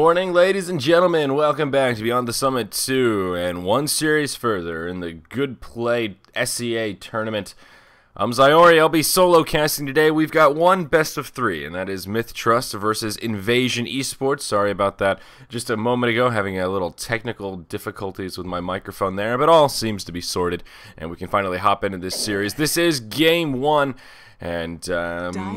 morning, ladies and gentlemen. Welcome back to Beyond the Summit 2 and one series further in the Good Play SEA tournament. I'm Zyori. I'll be solo casting today. We've got one best of three, and that is MiTH Trust versus Invasion Esports. Sorry about that just a moment ago, having a little technical difficulties with my microphone there, but all seems to be sorted, and we can finally hop into this series. This is game one. And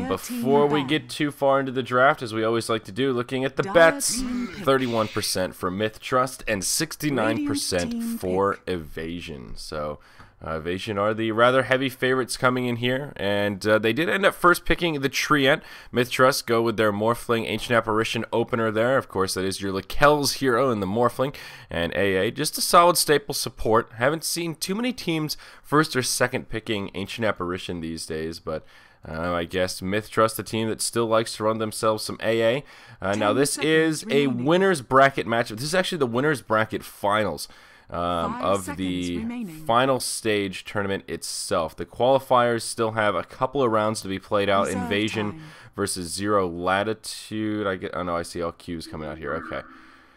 before we get too far into the draft, as we always like to do, looking at the bets, 31% for MiTH Trust and 69% for Evasion. So Evasion are the rather heavy favorites coming in here, and they did end up first picking the Treant. MiTH Trust go with their Morphling Ancient Apparition opener there. Of course, that is your Lakel's hero in the Morphling, and AA, just a solid staple support. Haven't seen too many teams first or second picking Ancient Apparition these days, but I guess MiTH Trust, the team that still likes to run themselves some AA. Now, this is a winner's bracket matchup. This is actually the winner's bracket finals of the final stage tournament itself. The qualifiers still have a couple of rounds to be played out. Invasion versus Zero Latitude. I see all Q's coming out here. Okay.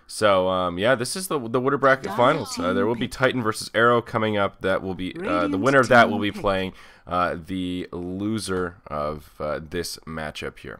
So, yeah, this is the winner bracket finals. There will be Titan versus Arrow coming up. That will be the winner of that will be playing the loser of this matchup here.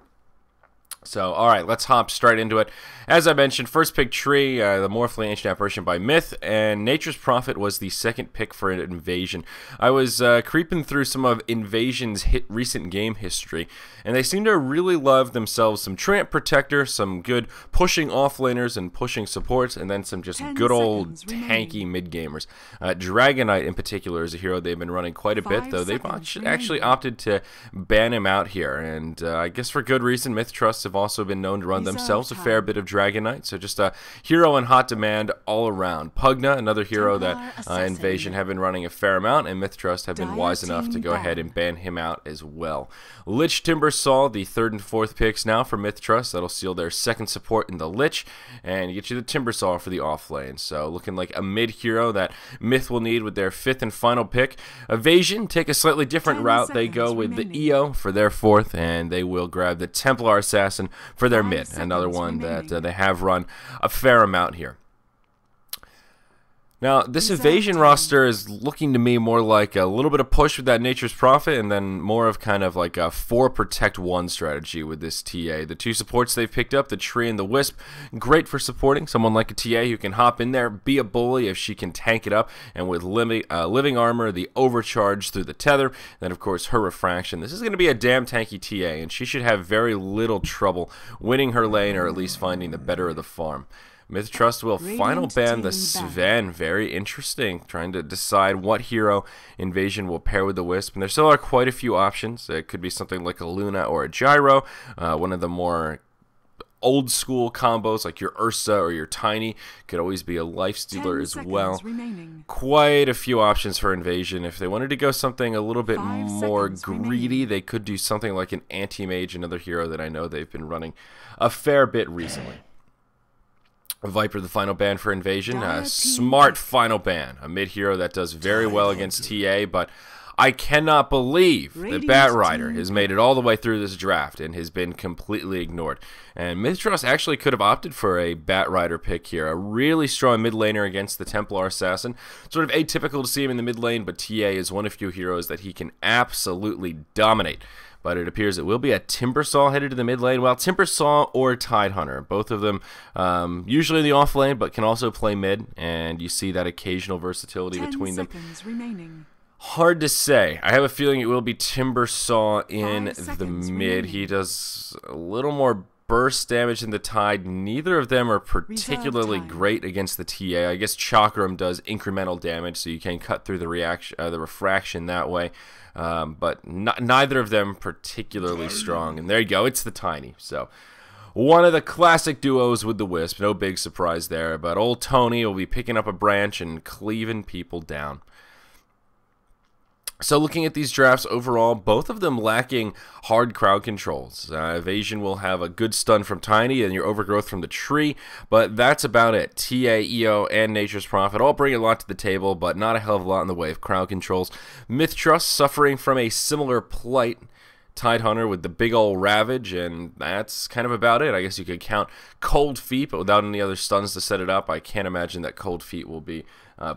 So, alright, let's hop straight into it. As I mentioned, first pick Tree, the Morphling Ancient Apparition by MiTH, and Nature's Prophet was the second pick for Invasion. I was creeping through some of Invasion's recent game history, and they seem to really love themselves some Treant Protector, some good pushing offlaners and pushing supports, and then some just good old tanky mid-gamers. Dragonite in particular is a hero they've been running quite a bit, though they've actually opted to ban him out here, and I guess for good reason. MiTH Trust have also been known to run themselves a fair bit of Dragonite, so just a hero in hot demand all around. Pugna, another hero that Invasion have been running a fair amount, and MiTH Trust have been wise enough to go ahead and ban him out as well. Lich Timbersaw, the third and fourth picks now for MiTH Trust. That'll seal their second support in the Lich, and get you the Timbersaw for the off lane. So looking like a mid hero that MiTH will need with their fifth and final pick. Evasion take a slightly different route. They go with the EO for their fourth, and they will grab the Templar Assassin for their mid, another one that they have run a fair amount here. Now, this Evasion roster is looking to me more like a little bit of push with that Nature's Prophet, and then more of kind of like a 4 protect 1 strategy with this TA. The two supports they've picked up, the Tree and the Wisp, great for supporting someone like a TA who can hop in there, be a bully if she can tank it up, and with living armor, the overcharge through the tether, then of course her refraction. This is going to be a damn tanky TA, and she should have very little trouble winning her lane, or at least finding the better of the farm. MiTH Trust will final ban the Sven. Very interesting. Trying to decide what hero Invasion will pair with the Wisp. And there still are quite a few options. It could be something like a Luna or a Gyro. One of the more old school combos like your Ursa or your Tiny could always be a Lifestealer as well. Quite a few options for Invasion. If they wanted to go something a little bit more greedy, they could do something like an Anti-Mage, another hero that I know they've been running a fair bit recently. Viper, the final ban for Invasion. Smart final ban. A mid hero that does very well against TA, but I cannot believe that Bat Rider has made it all the way through this draft and has been completely ignored. And MiTH Trust actually could have opted for a Bat Rider pick here. A really strong mid laner against the Templar Assassin. Sort of atypical to see him in the mid lane, but TA is one of few heroes that he can absolutely dominate. But it appears it will be a Timbersaw headed to the mid lane. Well, Timbersaw or Tidehunter. Both of them usually in the off lane, but can also play mid. And you see that occasional versatility between them. Hard to say. I have a feeling it will be Timbersaw in the mid. He does a little more burst damage than the Tide. Neither of them are particularly great against the TA. I guess Chakram does incremental damage, so you can cut through the refraction that way. But neither of them particularly strong. And there you go, it's the Tiny. So one of the classic duos with the Wisp. No big surprise there. But old Tony will be picking up a branch and cleaving people down. So looking at these drafts overall, both of them lacking hard crowd controls. Evasion will have a good stun from Tiny and your overgrowth from the Tree, but that's about it. TA, EO, and Nature's Prophet all bring a lot to the table, but not a hell of a lot in the way of crowd controls. MiTH Trust suffering from a similar plight Tidehunter with the big ol' Ravage, and that's kind of about it. I guess you could count Cold Feet, but without any other stuns to set it up, I can't imagine that Cold Feet will be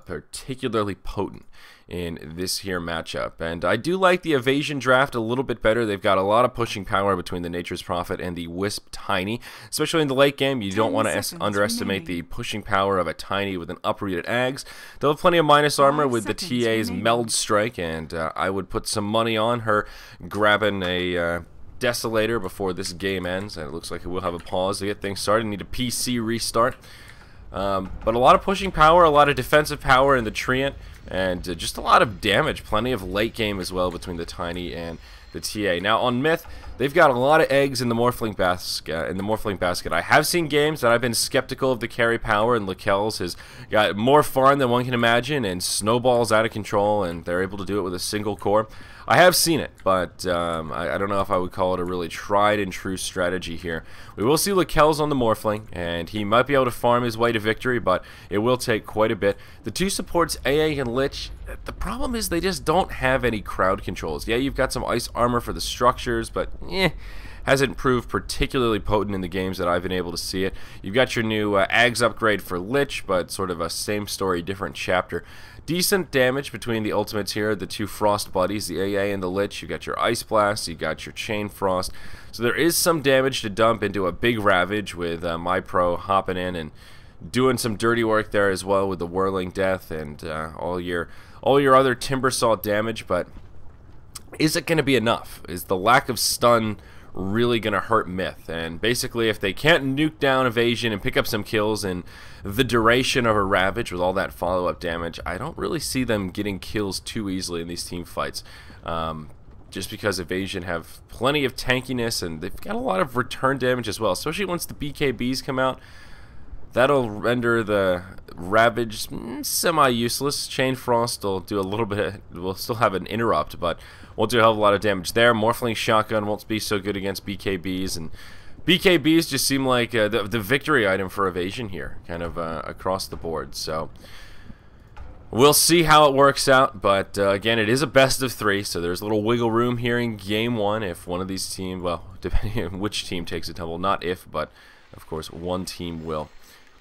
particularly potent in this here matchup. And I do like the Evasion draft a little bit better. They've got a lot of pushing power between the Nature's Prophet and the Wisp Tiny, especially in the late game. You don't want to underestimate the pushing power of a Tiny with an uprooted Ags. They'll have plenty of minus armor with the TA's Meld Strike, and I would put some money on her grabbing a Desolator before this game ends. And it looks like it will have a pause to get things started. Need a PC restart. But a lot of pushing power, a lot of defensive power in the Treant, and just a lot of damage. Plenty of late game as well between the Tiny and the TA. Now on MiTH, they've got a lot of eggs in the Morphling basket. I have seen games that I've been skeptical of the carry power, and Lakel's has got more farm than one can imagine, and snowballs out of control, and they're able to do it with a single core. I have seen it, but I don't know if I would call it a really tried and true strategy here. We will see Lakel's on the Morphling, and he might be able to farm his way to victory, but it will take quite a bit. The two supports, AA and Lich, the problem is they just don't have any crowd controls. Yeah, you've got some ice armor for the structures, but hasn't proved particularly potent in the games that I've been able to see it. You've got your new Ags upgrade for Lich, but sort of a same story, different chapter. Decent damage between the ultimates here, the two Frost buddies, the AA and the Lich. You got your Ice Blast, you got your Chain Frost. So there is some damage to dump into a big Ravage with MyPro hopping in and doing some dirty work there as well with the Whirling Death and all your other Timbersaw damage. But is it going to be enough? Is the lack of stun really going to hurt MiTH? And basically, if they can't nuke down Evasion and pick up some kills in the duration of a Ravage with all that follow-up damage, I don't really see them getting kills too easily in these team fights. Just because Evasion have plenty of tankiness, and they've got a lot of return damage as well, especially once the BKBs come out. That'll render the Ravage semi-useless. Chain Frost will do a little bit, will still have an interrupt, but won't do a hell of a lot of damage there. Morphling Shotgun won't be so good against BKBs, and BKBs just seem like the victory item for Evasion here, kind of across the board. So we'll see how it works out, but again, it is a best of 3, so there's a little wiggle room here in Game 1 if one of these teams, well, depending on which team takes a tumble, not if, but of course one team will.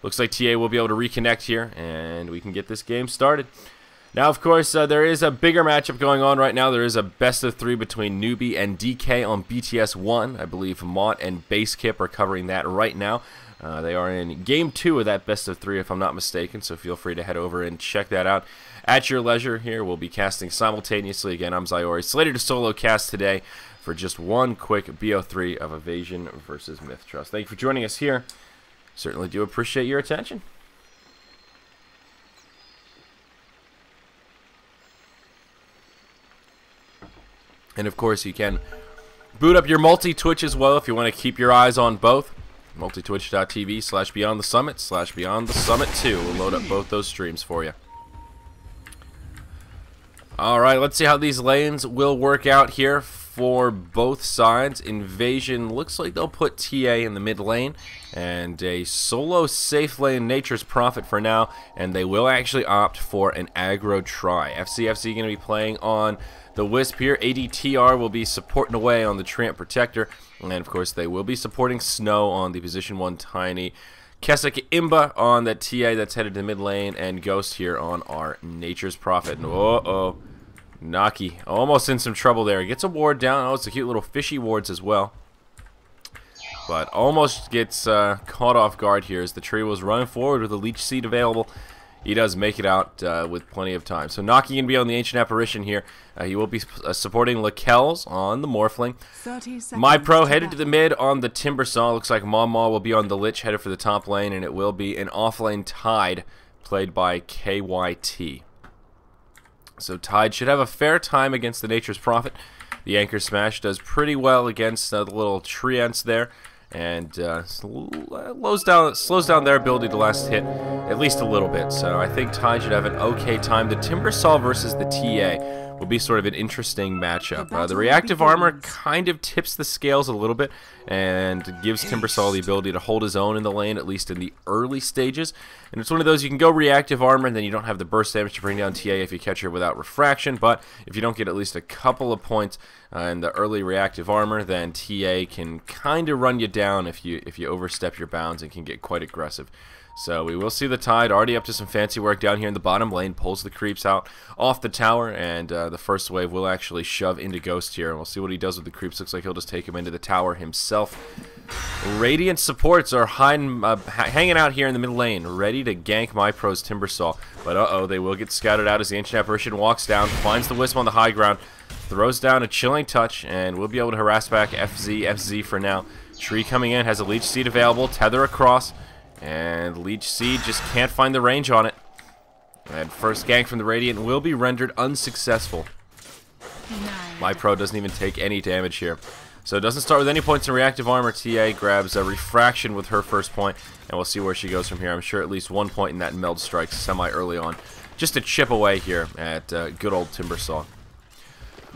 Looks like TA will be able to reconnect here, and we can get this game started. Now, of course, there is a bigger matchup going on right now. There is a best of 3 between Newbie and DK on BTS 1. I believe Mott and Basekip are covering that right now. They are in Game 2 of that best of 3, if I'm not mistaken, so feel free to head over and check that out at your leisure here. We'll be casting simultaneously. Again, I'm Zyori, slated to solo cast today for just one quick BO3 of Evasion versus MiTH Trust. Thank you for joining us here. Certainly do appreciate your attention. And of course, you can boot up your multi-Twitch as well if you want to keep your eyes on both. multitwitch.tv/BeyondTheSummit/BeyondTheSummit2 will load up both those streams for you. Alright, let's see how these lanes will work out here for both sides. Invasion looks like they'll put TA in the mid lane and a solo safe lane Nature's Prophet for now, and they will actually opt for an aggro try. FCFC going to be playing on the Wisp here. ADTR will be supporting away on the Treant Protector, and of course they will be supporting Snow on the position 1 Tiny. Kesek Imba on that TA that's headed to the mid lane, and Ghost here on our Nature's Prophet. Uh-oh. Naki almost in some trouble there. He gets a ward down. Oh, it's a cute little fishy wards as well. But almost gets caught off guard here as the tree was running forward with a leech seed available. He does make it out with plenty of time. So Naki can be on the Ancient Apparition here. He will be supporting Lakel's on the Morphling. MyPro headed to the mid on the Timbersaw. Looks like Mama will be on the Lich headed for the top lane, and it will be an off-lane Tide played by KYT. So Tide should have a fair time against the Nature's Prophet. The Anchor Smash does pretty well against the little treants there, and slows down their ability to last hit at least a little bit. So I think Tide should have an okay time. The Timbersaw versus the TA will be sort of an interesting matchup. The reactive armor kind of tips the scales a little bit and gives Timbersaw the ability to hold his own in the lane, at least in the early stages. And it's one of those, you can go reactive armor and then you don't have the burst damage to bring down TA if you catch her without refraction, but if you don't get at least a couple of points in the early reactive armor, then TA can kind of run you down if you overstep your bounds and can get quite aggressive. So we will see the Tide already up to some fancy work down here in the bottom lane, pulls the creeps out off the tower, and the first wave will actually shove into Ghost here, and we'll see what he does with the creeps. Looks like he'll just take him into the tower himself. Radiant supports are hanging out here in the mid lane, ready to gank MiPro's Timbersaw, but uh-oh, they will get scouted out as the Ancient Apparition walks down, finds the Wisp on the high ground, throws down a Chilling Touch, and we'll be able to harass back FZ for now. Tree coming in, has a Leech Seed available, tether across, and Leech Seed just can't find the range on it. And first gank from the Radiant will be rendered unsuccessful. MiPro doesn't even take any damage here. So it doesn't start with any points in reactive armor. TA grabs a refraction with her first point, and we'll see where she goes from here. I'm sure at least one point in that meld strikes semi-early on, just to chip away here at good old Timbersaw.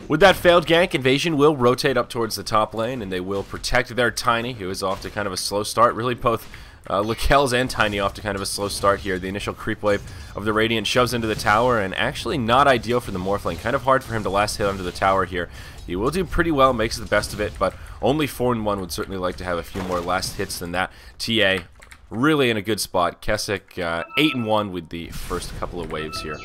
With that failed gank, Invasion will rotate up towards the top lane, and they will protect their Tiny, who is off to kind of a slow start. Really both Lakel's and Tiny off to kind of a slow start here. The initial creep wave of the Radiant shoves into the tower, and actually not ideal for the Morphling. Kind of hard for him to last hit onto the tower here. He will do pretty well, makes the best of it, but only 4-1 would certainly like to have a few more last hits than that. TA really in a good spot. Keswick 8-1 with the first couple of waves here.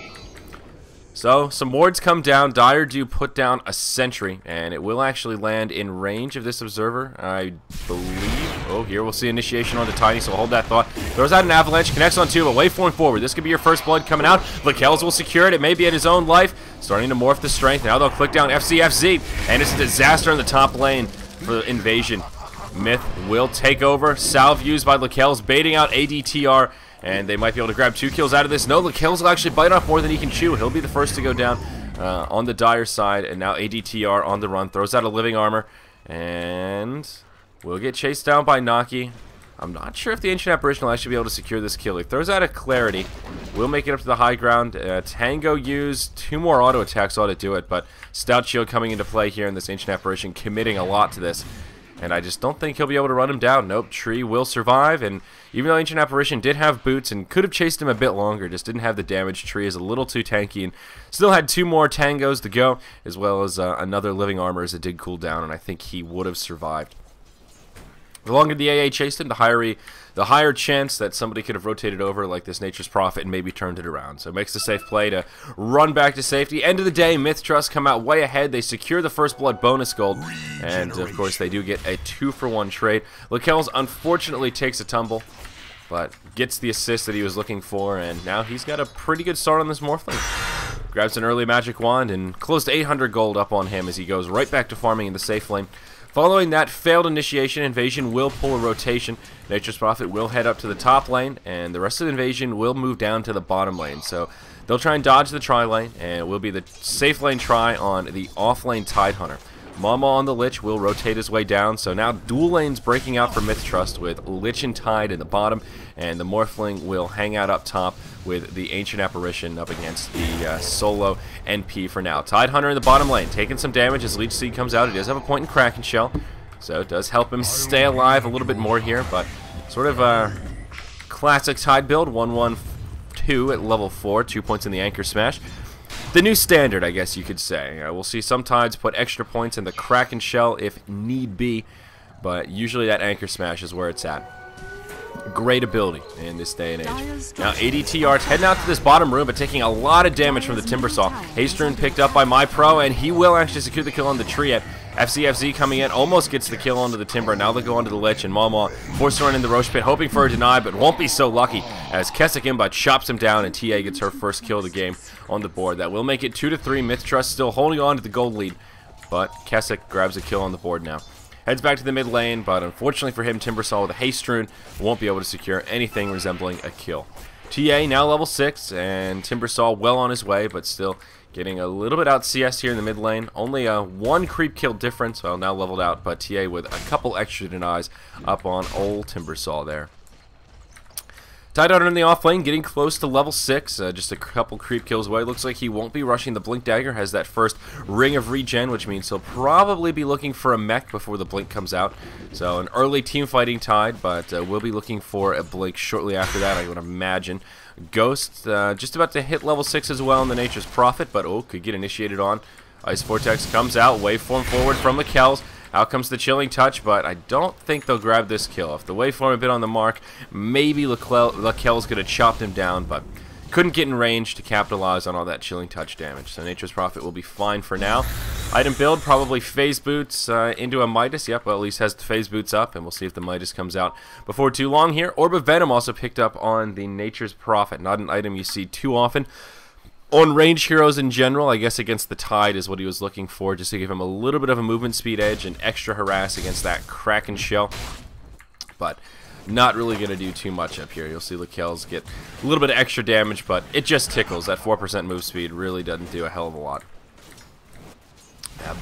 So, some wards come down. Dire do put down a sentry, and it will actually land in range of this observer, I believe. Oh, here we'll see initiation on the Tiny, so hold that thought. Throws out an avalanche, connects on 2, but waypoint forward. This could be your first blood coming out. Lakel's will secure it. It may be at his own life. Starting to morph the strength. Now they'll click down FZ, and it's a disaster in the top lane for Invasion. MiTH will take over. Salve used by Lakel's, baiting out ADTR. And they might be able to grab 2 kills out of this. No, Lakel's will actually bite off more than he can chew. He'll be the first to go down on the Dire side. And now ADTR on the run. Throws out a living armor. And will get chased down by Naki. I'm not sure if the Ancient Apparition will actually be able to secure this kill. He throws out a Clarity. Will make it up to the high ground. Tango used 2 more auto attacks ought to do it. But Stout Shield coming into play here in this Ancient Apparition, committing a lot to this. And I just don't think he'll be able to run him down. Nope, Tree will survive, and even though Ancient Apparition did have boots and could have chased him a bit longer, just didn't have the damage. Tree is a little too tanky and still had 2 more tangos to go, as well as another living armor as it did cool down, and I think he would have survived. The longer the AA chased him, the higher chance that somebody could have rotated over like this Nature's Prophet and maybe turned it around. So it makes the safe play to run back to safety. End of the day, MiTH Trust come out way ahead. They secure the first blood bonus gold. And, of course, they do get a 2-for-1 trade. Lakel's unfortunately takes a tumble, but gets the assist that he was looking for. And now he's got a pretty good start on this Morphling. Grabs an early magic wand and close to 800 gold up on him as he goes right back to farming in the safe lane. Following that failed initiation, Invasion will pull a rotation. Nature's Prophet will head up to the top lane, and the rest of the Invasion will move down to the bottom lane. So they'll try and dodge the tri lane, and it will be the safe lane try on the off lane Tide Hunter. Mama on the Lich will rotate his way down, so now dual lanes breaking out for MiTH Trust with Lich and Tide in the bottom, and the Morphling will hang out up top with the Ancient Apparition up against the solo NP for now. Tide Hunter in the bottom lane, taking some damage as Leech Seed comes out. He does have a point in Kraken Shell, so it does help him stay alive a little bit more here, but sort of a classic Tide build, 1-1-2 at level 4, 2 points in the Anchor Smash. The new standard, I guess you could say. We'll see some Tides put extra points in the Kraken Shell if need be, but usually that Anchor Smash is where it's at. Great ability in this day and age. Now ADTR's heading out to this bottom room, but taking a lot of damage from the Timbersaw. Hastrun picked up by MiPro, and he will actually secure the kill on the tree at FZ coming in, almost gets the kill onto the Timber. Now they go onto the Lich, and Mama forced to run in the Roche Pit, hoping for a deny, but won't be so lucky as Keswick Imba chops him down, and TA gets her first kill of the game on the board. That will make it 2-3. MiTH Trust still holding on to the gold lead, but Keswick grabs a kill on the board now. Heads back to the mid lane, but unfortunately for him, Timbersaw with a haste rune won't be able to secure anything resembling a kill. TA now level 6, and Timbersaw well on his way, but still getting a little bit out CS here in the mid lane. Only a 1 creep kill difference, well now leveled out, but TA with a couple extra denies up on old Timbersaw there. Tide out in the off lane, getting close to level 6, just a couple creep kills away. Looks like he won't be rushing the Blink Dagger, has that first ring of regen, which means he'll probably be looking for a mech before the Blink comes out. So an early team fighting Tide, but we'll be looking for a Blink shortly after that, I would imagine. Ghost, just about to hit level 6 as well in the Nature's Prophet, but could get initiated on. Ice Vortex comes out, waveform forward from Lakel's. Out comes the Chilling Touch, but I don't think they'll grab this kill. If the waveform had been on the mark, maybe Lakel's could have chopped him down, but couldn't get in range to capitalize on all that Chilling Touch damage. So Nature's Prophet will be fine for now. Item build, probably Phase Boots into a MiTH. Yep, well, at least has the Phase Boots up, and we'll see if the MiTH comes out before too long here. Orb of Venom also picked up on the Nature's Prophet. Not an item you see too often. On range heroes in general, I guess against the Tide is what he was looking for, just to give him a little bit of a movement speed edge and extra harass against that Kraken shell. But not really going to do too much up here. You'll see Lakel's get a little bit of extra damage, but it just tickles. That 4% move speed really doesn't do a hell of a lot.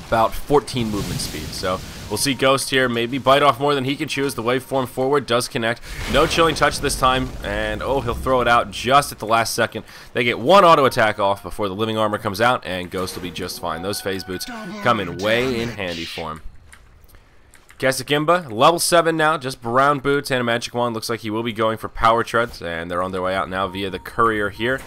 About 14 movement speed, so we'll see Ghost here maybe bite off more than he can chew as the waveform forward does connect. No Chilling Touch this time, and he'll throw it out just at the last second. They get one auto attack off before the living armor comes out, and Ghost will be just fine. Those Phase Boots come in way in handy for him. Kasakimba, level 7 now, just brown boots and a magic wand. Looks like he will be going for power treads, and they're on their way out now via the courier here.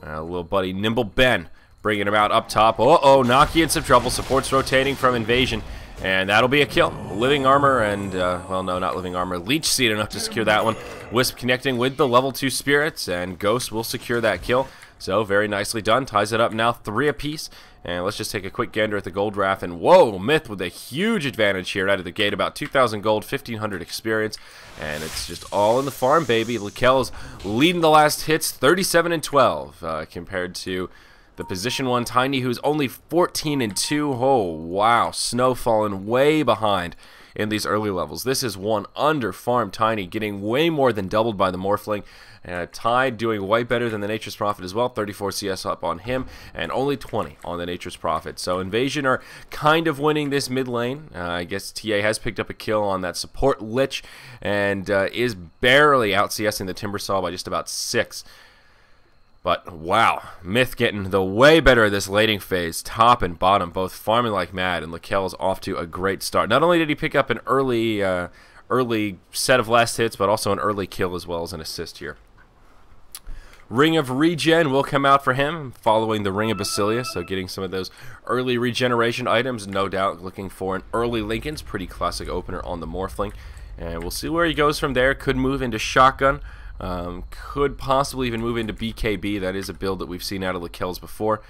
Little buddy Nimble Ben bringing him out up top. Naki in some trouble. Support's rotating from Invasion, and that'll be a kill. Living armor and, well, no, not living armor. Leech Seed enough to secure that one. Wisp connecting with the level 2 spirits, and Ghost will secure that kill. So, very nicely done. Ties it up now, 3 apiece. And let's just take a quick gander at the gold graph. And whoa, MiTH with a huge advantage here out of the gate. About 2,000 gold, 1,500 experience. And it's just all in the farm, baby. Lakel's leading the last hits, 37 and 12, compared to the position 1 Tiny, who's only 14 and 2. Oh, wow. Snow falling way behind in these early levels. This is one under farm Tiny, getting way more than doubled by the Morphling. Tide doing way better than the Nature's Prophet as well. 34 CS up on him, and only 20 on the Nature's Prophet. So Invasion are kind of winning this mid lane. I guess TA has picked up a kill on that support Lich, and is barely out CSing the Timbersaw by just about 6. But wow, MiTH getting the way better of this laning phase, top and bottom, both farming like mad, and Lakel's off to a great start. Not only did he pick up an early set of last hits, but also an early kill as well as an assist here. Ring of Regen will come out for him, following the Ring of Basilius, so getting some of those early regeneration items, no doubt looking for an early Lincoln's, pretty classic opener on the Morphling. And we'll see where he goes from there. Could move into Shotgun, could possibly even move into BKB. That is a build that we've seen out of Lakel's before.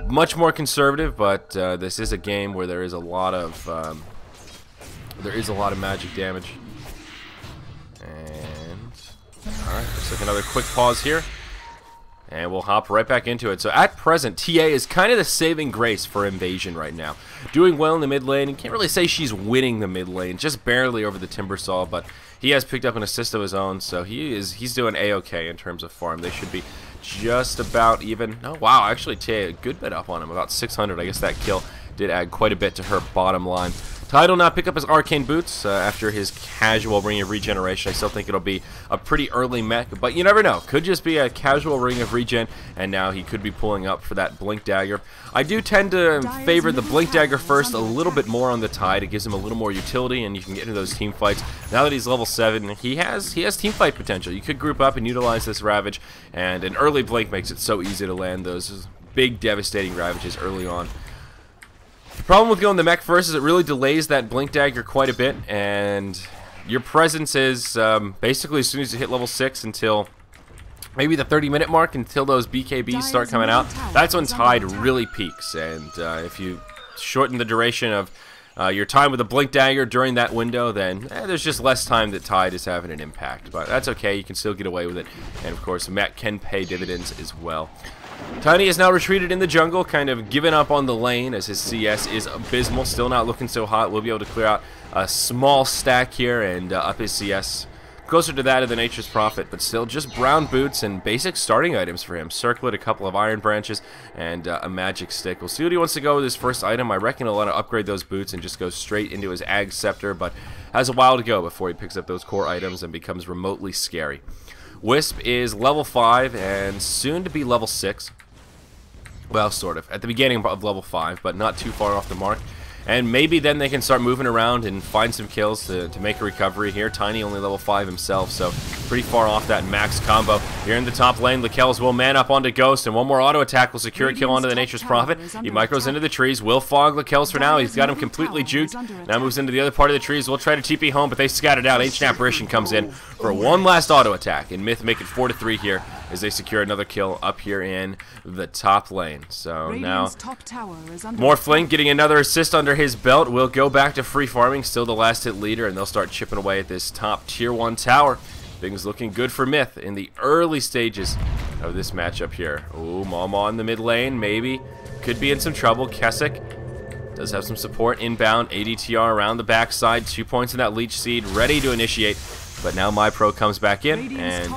Much more conservative, but this is a game where there is a lot of magic damage. And alright, let's take another quick pause here, and we'll hop right back into it. So at present, TA is kind of the saving grace for Invasion right now. Doing well in the mid lane, and can't really say she's winning the mid lane, just barely over the Timbersaw, but he has picked up an assist of his own, so he's doing A-okay in terms of farm. They should be just about even. Oh wow, actually TA a good bit up on him, about 600. I guess that kill did add quite a bit to her bottom line. Tide will not pick up his Arcane Boots after his casual Ring of Regeneration. I still think it'll be a pretty early mech, but you never know. Could just be a casual Ring of Regen, and now he could be pulling up for that Blink Dagger. I do tend to favor the Blink Dagger first a little bit more on the Tide. It gives him a little more utility, and you can get into those team fights. Now that he's level 7, he has team fight potential. You could group up and utilize this Ravage, and an early Blink makes it so easy to land those big devastating Ravages early on. The problem with going the mech first is it really delays that Blink Dagger quite a bit, and your presence is basically as soon as you hit level 6 until maybe the 30-minute mark, until those BKBs start coming out. That's when Tide really peaks, and if you shorten the duration of your time with the Blink Dagger during that window, then there's just less time that Tide is having an impact. But that's okay, you can still get away with it, and of course mech can pay dividends as well. Tiny is now retreated in the jungle, kind of given up on the lane as his CS is abysmal, still not looking so hot. We'll be able to clear out a small stack here and up his CS closer to that of the Nature's Prophet, but still just brown boots and basic starting items for him. Circlet, a couple of iron branches, and a magic stick. We'll see what he wants to go with his first item. I reckon he'll want to upgrade those boots and just go straight into his Ag Scepter, but has a while to go before he picks up those core items and becomes remotely scary. Wisp is level 5 and soon to be level 6. Well, sort of. At the beginning of level 5, but not too far off the mark. And maybe then they can start moving around and find some kills to make a recovery here. Tiny only level 5 himself, so pretty far off that max combo. Here in the top lane, Lakelz will man up onto Ghost, and one more auto attack will secure a kill onto the Nature's Prophet. He micros into the trees, will fog Lakelz for now. He's got him completely juked. Now moves into the other part of the trees. We'll try to TP home, but they scattered out. Ancient Apparition comes in for one last auto attack, and MiTH make it 4-3 here as they secure another kill up here in the top lane. So now Morphling getting another assist under his belt. Will go back to free farming, still the last hit leader, and they'll start chipping away at this top tier 1 tower. Things looking good for MiTH in the early stages of this matchup here. Oh, Mama in the mid lane, maybe. Could be in some trouble. Keswick does have some support inbound. ADTR around the backside. 2 points in that Leech Seed, ready to initiate. But now MyPro comes back in, and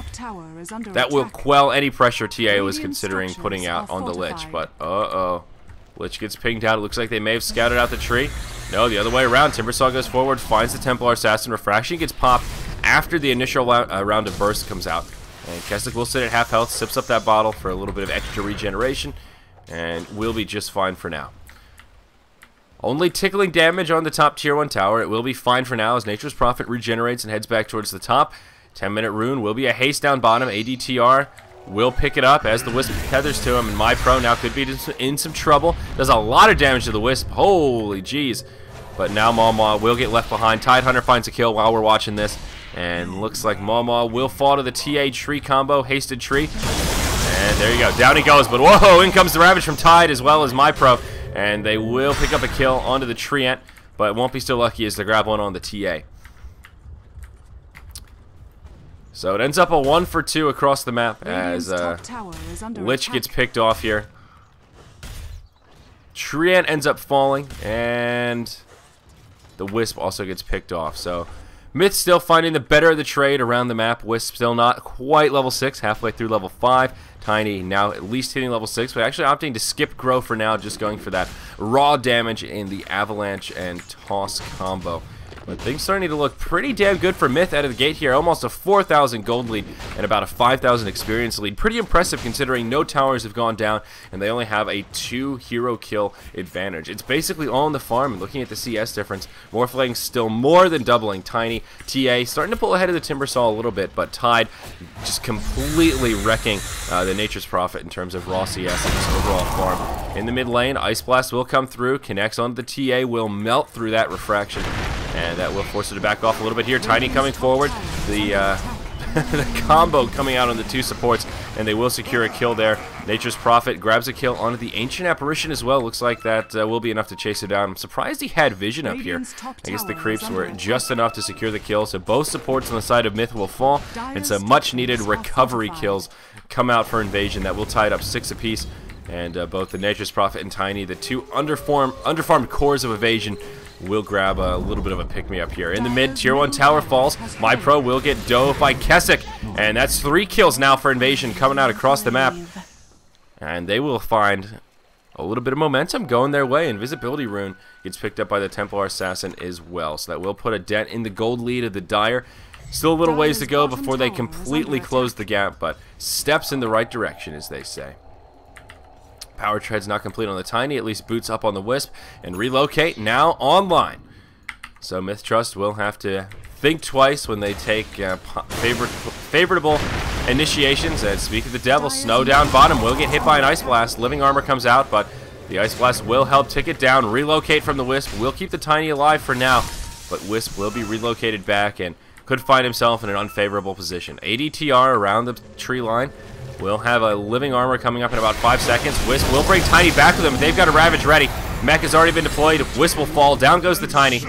that will quell any pressure TA was considering putting out on the Lich. But, Lich gets pinged out. It looks like they may have scouted out the tree. No, the other way around. Timbersaw goes forward, finds the Templar Assassin. Refraction gets popped after the initial round of burst comes out. And Keswick will sit at half health, sips up that bottle for a little bit of extra regeneration, and will be just fine for now. Only tickling damage on the top tier 1 tower. It will be fine for now as Nature's Prophet regenerates and heads back towards the top. 10-minute rune will be a haste down bottom. ADTR will pick it up as the Wisp tethers to him, and MyPro now could be in some trouble. Does a lot of damage to the Wisp. Holy jeez. But now Mama will get left behind. Tidehunter finds a kill while we're watching this, and looks like Mama will fall to the TA tree combo, hasted tree. And there you go. Down he goes, but whoa, in comes the Ravage from Tide as well as MyPro. And they will pick up a kill onto the Treant, but won't be so lucky as they grab one on the TA. So it ends up a 1 for 2 across the map as Lich gets picked off here. Treant ends up falling, and the Wisp also gets picked off. So MiTH still finding the better of the trade around the map. Wisp still not quite level 6, halfway through level 5. Tiny now at least hitting level 6, but actually opting to skip Grow for now, just going for that raw damage in the Avalanche and Toss combo. But things starting to look pretty damn good for MiTH out of the gate here. Almost a 4,000 gold lead and about a 5,000 experience lead. Pretty impressive considering no towers have gone down and they only have a 2 hero kill advantage. It's basically all in the farm, and looking at the CS difference, Morphling still more than doubling. Tiny, TA starting to pull ahead of the Timbersaw a little bit, but Tide just completely wrecking the Nature's Prophet in terms of raw CS and just overall farm. In the mid lane, Ice Blast will come through, connects onto the TA, will melt through that refraction. And that will force her to back off a little bit here. Tiny coming forward. The the combo coming out on the 2 supports, and they will secure a kill there. Nature's Prophet grabs a kill onto the Ancient Apparition as well. Looks like that will be enough to chase it down. I'm surprised he had vision up here. I guess the creeps were just enough to secure the kill. So both supports on the side of MiTH will fall, and some much-needed recovery kills come out for Invasion. That will tie it up 6 apiece. And both the Nature's Prophet and Tiny, the 2 underfarmed cores of Evasion, will grab a little bit of a pick-me-up here. In the mid, tier 1 tower falls. MyPro will get dove by Keswick, and that's 3 kills now for Invasion coming out across the map. And they will find a little bit of momentum going their way. Invisibility Rune gets picked up by the Templar Assassin as well, so that will put a dent in the gold lead of the Dire. Still a little ways to go before they completely close the gap, but steps in the right direction, as they say. Power Tread's not complete on the Tiny, at least boots up on the Wisp, and relocate now online. So MiTH Trust will have to think twice when they take favorable initiations. And speak of the devil, Snow down bottom will get hit by an Ice Blast. Living Armor comes out, but the Ice Blast will help tick it down. Relocate from the Wisp will keep the Tiny alive for now, but Wisp will be relocated back and could find himself in an unfavorable position. ADTR around the tree line. We'll have a Living Armor coming up in about 5 seconds. Wisp will bring Tiny back with him. They've got a Ravage ready. Mech has already been deployed. Wisp will fall. Down goes the Tiny.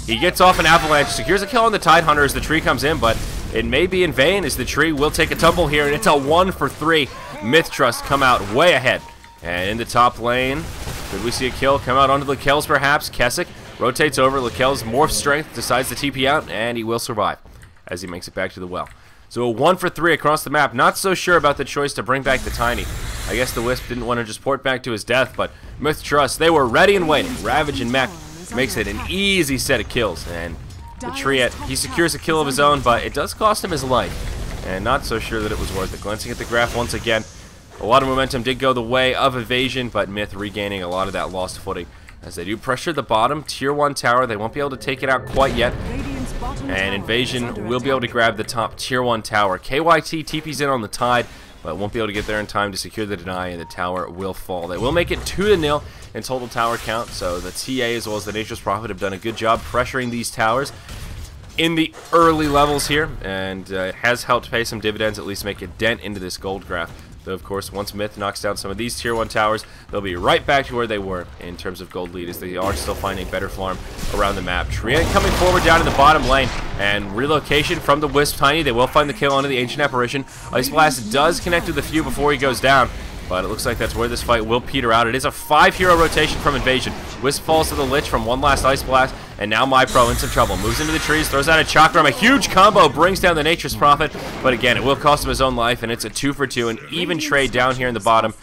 He gets off an Avalanche. Secures a kill on the Tidehunter as the tree comes in, but it may be in vain as the tree will take a tumble here, and it's a 1 for 3. MiTH Trust come out way ahead. And in the top lane, could we see a kill come out onto Lakelz perhaps? Keswick rotates over. Lakelz morph strength, decides to TP out, and he will survive as he makes it back to the well. So a 1 for 3 across the map. Not so sure about the choice to bring back the Tiny. I guess the Wisp didn't want to just port back to his death, but MiTH Trust, they were ready and waiting. Ravage and Mech makes it an easy set of kills. And the Treant, he secures a kill of his own, but it does cost him his life. and not so sure that it was worth it. Glancing at the graph once again, a lot of momentum did go the way of Evasion, but MiTH regaining a lot of that lost footing. As they do pressure the bottom tier 1 tower, they won't be able to take it out quite yet. And Invasion will be able to grab the top tier 1 tower. KYT TP's in on the Tide, but won't be able to get there in time to secure the deny, and the tower will fall. They will make it 2-0 in total tower count, so the TA as well as the Nature's Prophet have done a good job pressuring these towers in the early levels here, and it has helped pay some dividends, at least make a dent into this gold graph. Though, of course, once MiTH knocks down some of these tier 1 towers, they'll be right back to where they were in terms of gold lead, as they are still finding better farm around the map. Treant coming forward down in the bottom lane, and relocation from the Wisp Tiny. They will find the kill onto the Ancient Apparition. Ice Blast does connect with the few before he goes down, but it looks like that's where this fight will peter out. It is a 5-hero rotation from Invasion. Wisp falls to the Lich from one last Ice Blast, and now MyPro in some trouble. Moves into the trees, throws out a Chakram. A huge combo brings down the Nature's Prophet, but again, it will cost him his own life, and it's a 2-for-2, an even trade down here in the bottom.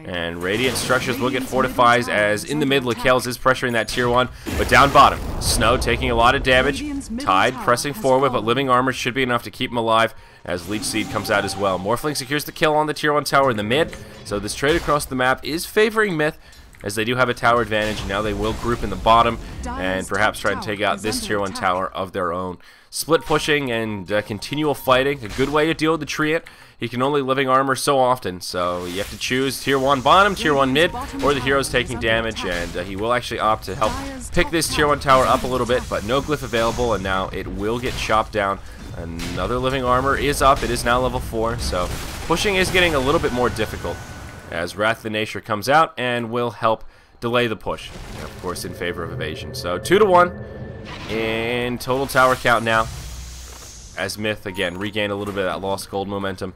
And Radiant Structures will get fortified, as in the mid, Lekels is pressuring that tier 1, but down bottom, Snow taking a lot of damage. Tide pressing forward, but Living Armor should be enough to keep him alive, as Leech Seed comes out as well. Morphling secures the kill on the tier 1 tower in the mid, so this trade across the map is favoring MiTH, as they do have a tower advantage, and now they will group in the bottom and perhaps try and take out this tier 1 tower of their own. Split pushing and continual fighting, a good way to deal with the Treant. He can only Living Armor so often, so you have to choose tier 1 bottom, tier 1 mid, or the hero's taking damage, and he will actually opt to help pick this tier 1 tower up a little bit, but no glyph available, and now it will get chopped down. Another Living Armor is up. It is now level 4, so pushing is getting a little bit more difficult, as Wrath of the Nature comes out and will help delay the push, of course, in favor of Evasion. So 2-1 in total tower count now, as MiTH again regain a little bit of that lost gold momentum.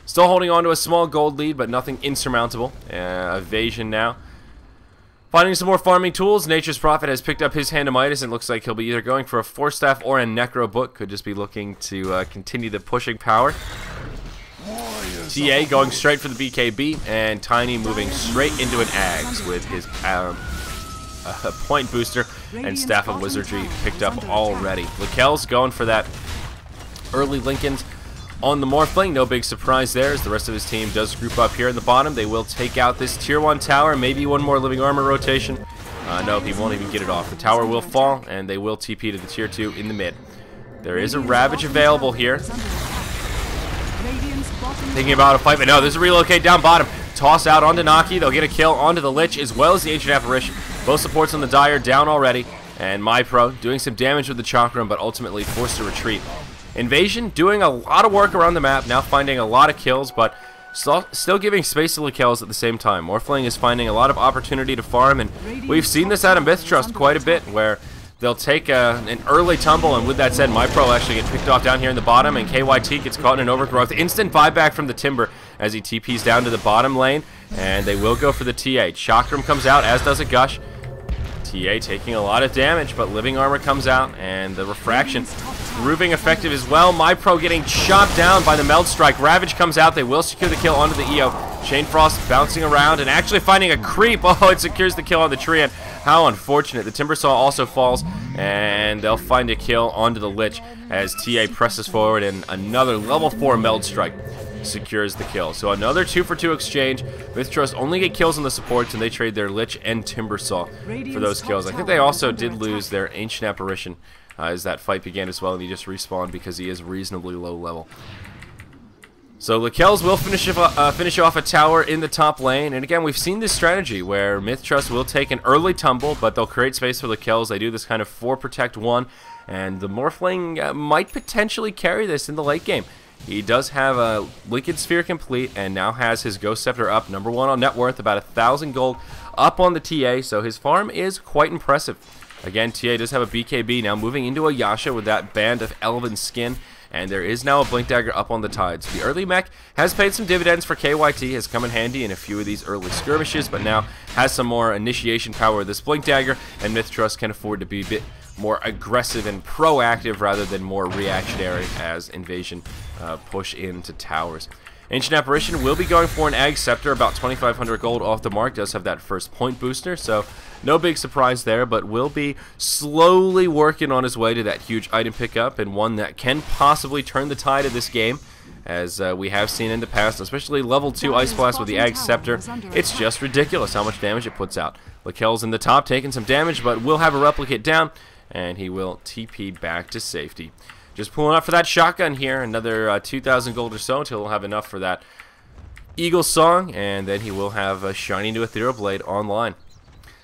Still holding on to a small gold lead, but nothing insurmountable. Evasion now finding some more farming tools. Nature's Prophet has picked up his Hand of Midas, and looks like he'll be either going for a Force Staff or a Necro Book. Could just be looking to continue the pushing power. TA going straight for the BKB, and Tiny moving straight into an Ags with his point booster and Staff of Wizardry picked up already. Lekels going for that early Lincolns on the Morphling. No big surprise there, as the rest of his team does group up here in the bottom. They will take out this tier 1 tower, maybe one more Living Armor rotation. No, he won't even get it off. The tower will fall, and they will TP to the tier 2 in the mid. There is a Ravage available here. Thinking about a fight, but no, there's a relocate down bottom. Toss out onto Naki. They'll get a kill onto the Lich as well as the Ancient Apparition. Both supports on the Dire down already, and MyPro doing some damage with the Chakram, but ultimately forced to retreat. Invasion doing a lot of work around the map, now finding a lot of kills, but still giving space to Lekels at the same time. Morphling is finding a lot of opportunity to farm, and we've seen this out of MiTH Trust quite a bit, where they'll take an early tumble, and with that said, MyPro actually gets picked off down here in the bottom, and KYT gets caught in an overgrowth. Instant buyback from the Timber as he TPs down to the bottom lane, and they will go for the TA. Chakram comes out, as does a Gush. TA taking a lot of damage, but Living Armor comes out, and the Refraction proving effective as well. MyPro getting chopped down by the Meld Strike. Ravage comes out. They will secure the kill onto the EO. Chain Frost bouncing around and actually finding a creep. Oh, it secures the kill on the Treant. How unfortunate. The Timbersaw also falls, and they'll find a kill onto the Lich as TA presses forward, and another level 4 Meld Strike secures the kill. So another 2-for-2 exchange. MiTH Trust only get kills on the supports, and they trade their Lich and Timbersaw for those kills. I think they also did lose their Ancient Apparition as that fight began as well, and he just respawned because he is reasonably low level. So Lekels will finish off a tower in the top lane, and again, we've seen this strategy where MiTH Trust will take an early tumble, but they'll create space for Lekels. They do this kind of 4 protect 1, and the Morphling might potentially carry this in the late game. He does have a Liquid Sphere complete, and now has his Ghost Scepter up, number 1 on net worth, about 1,000 gold up on the TA, so his farm is quite impressive. Again, TA does have a BKB, now moving into a Yasha with that band of Elven Skin, and there is now a Blink Dagger up on the Tides. The early mech has paid some dividends for KYT, has come in handy in a few of these early skirmishes, but now has some more initiation power with this Blink Dagger, and MiTH Trust can afford to be a bit more aggressive and proactive rather than more reactionary as Invasion push into towers. Ancient Apparition will be going for an Ag Scepter, about 2,500 gold off the mark, does have that first point booster, so no big surprise there, but will be slowly working on his way to that huge item pickup, and one that can possibly turn the tide of this game, as we have seen in the past, especially level 2 Ice Blast with the Ag Scepter. It's just ridiculous how much damage it puts out. Lakel's in the top, taking some damage, but will have a replicate down, and he will TP back to safety. Just pulling up for that shotgun here, another 2,000 gold or so until he'll have enough for that Eagle Song, and then he will have a shiny new Ethereal Blade online.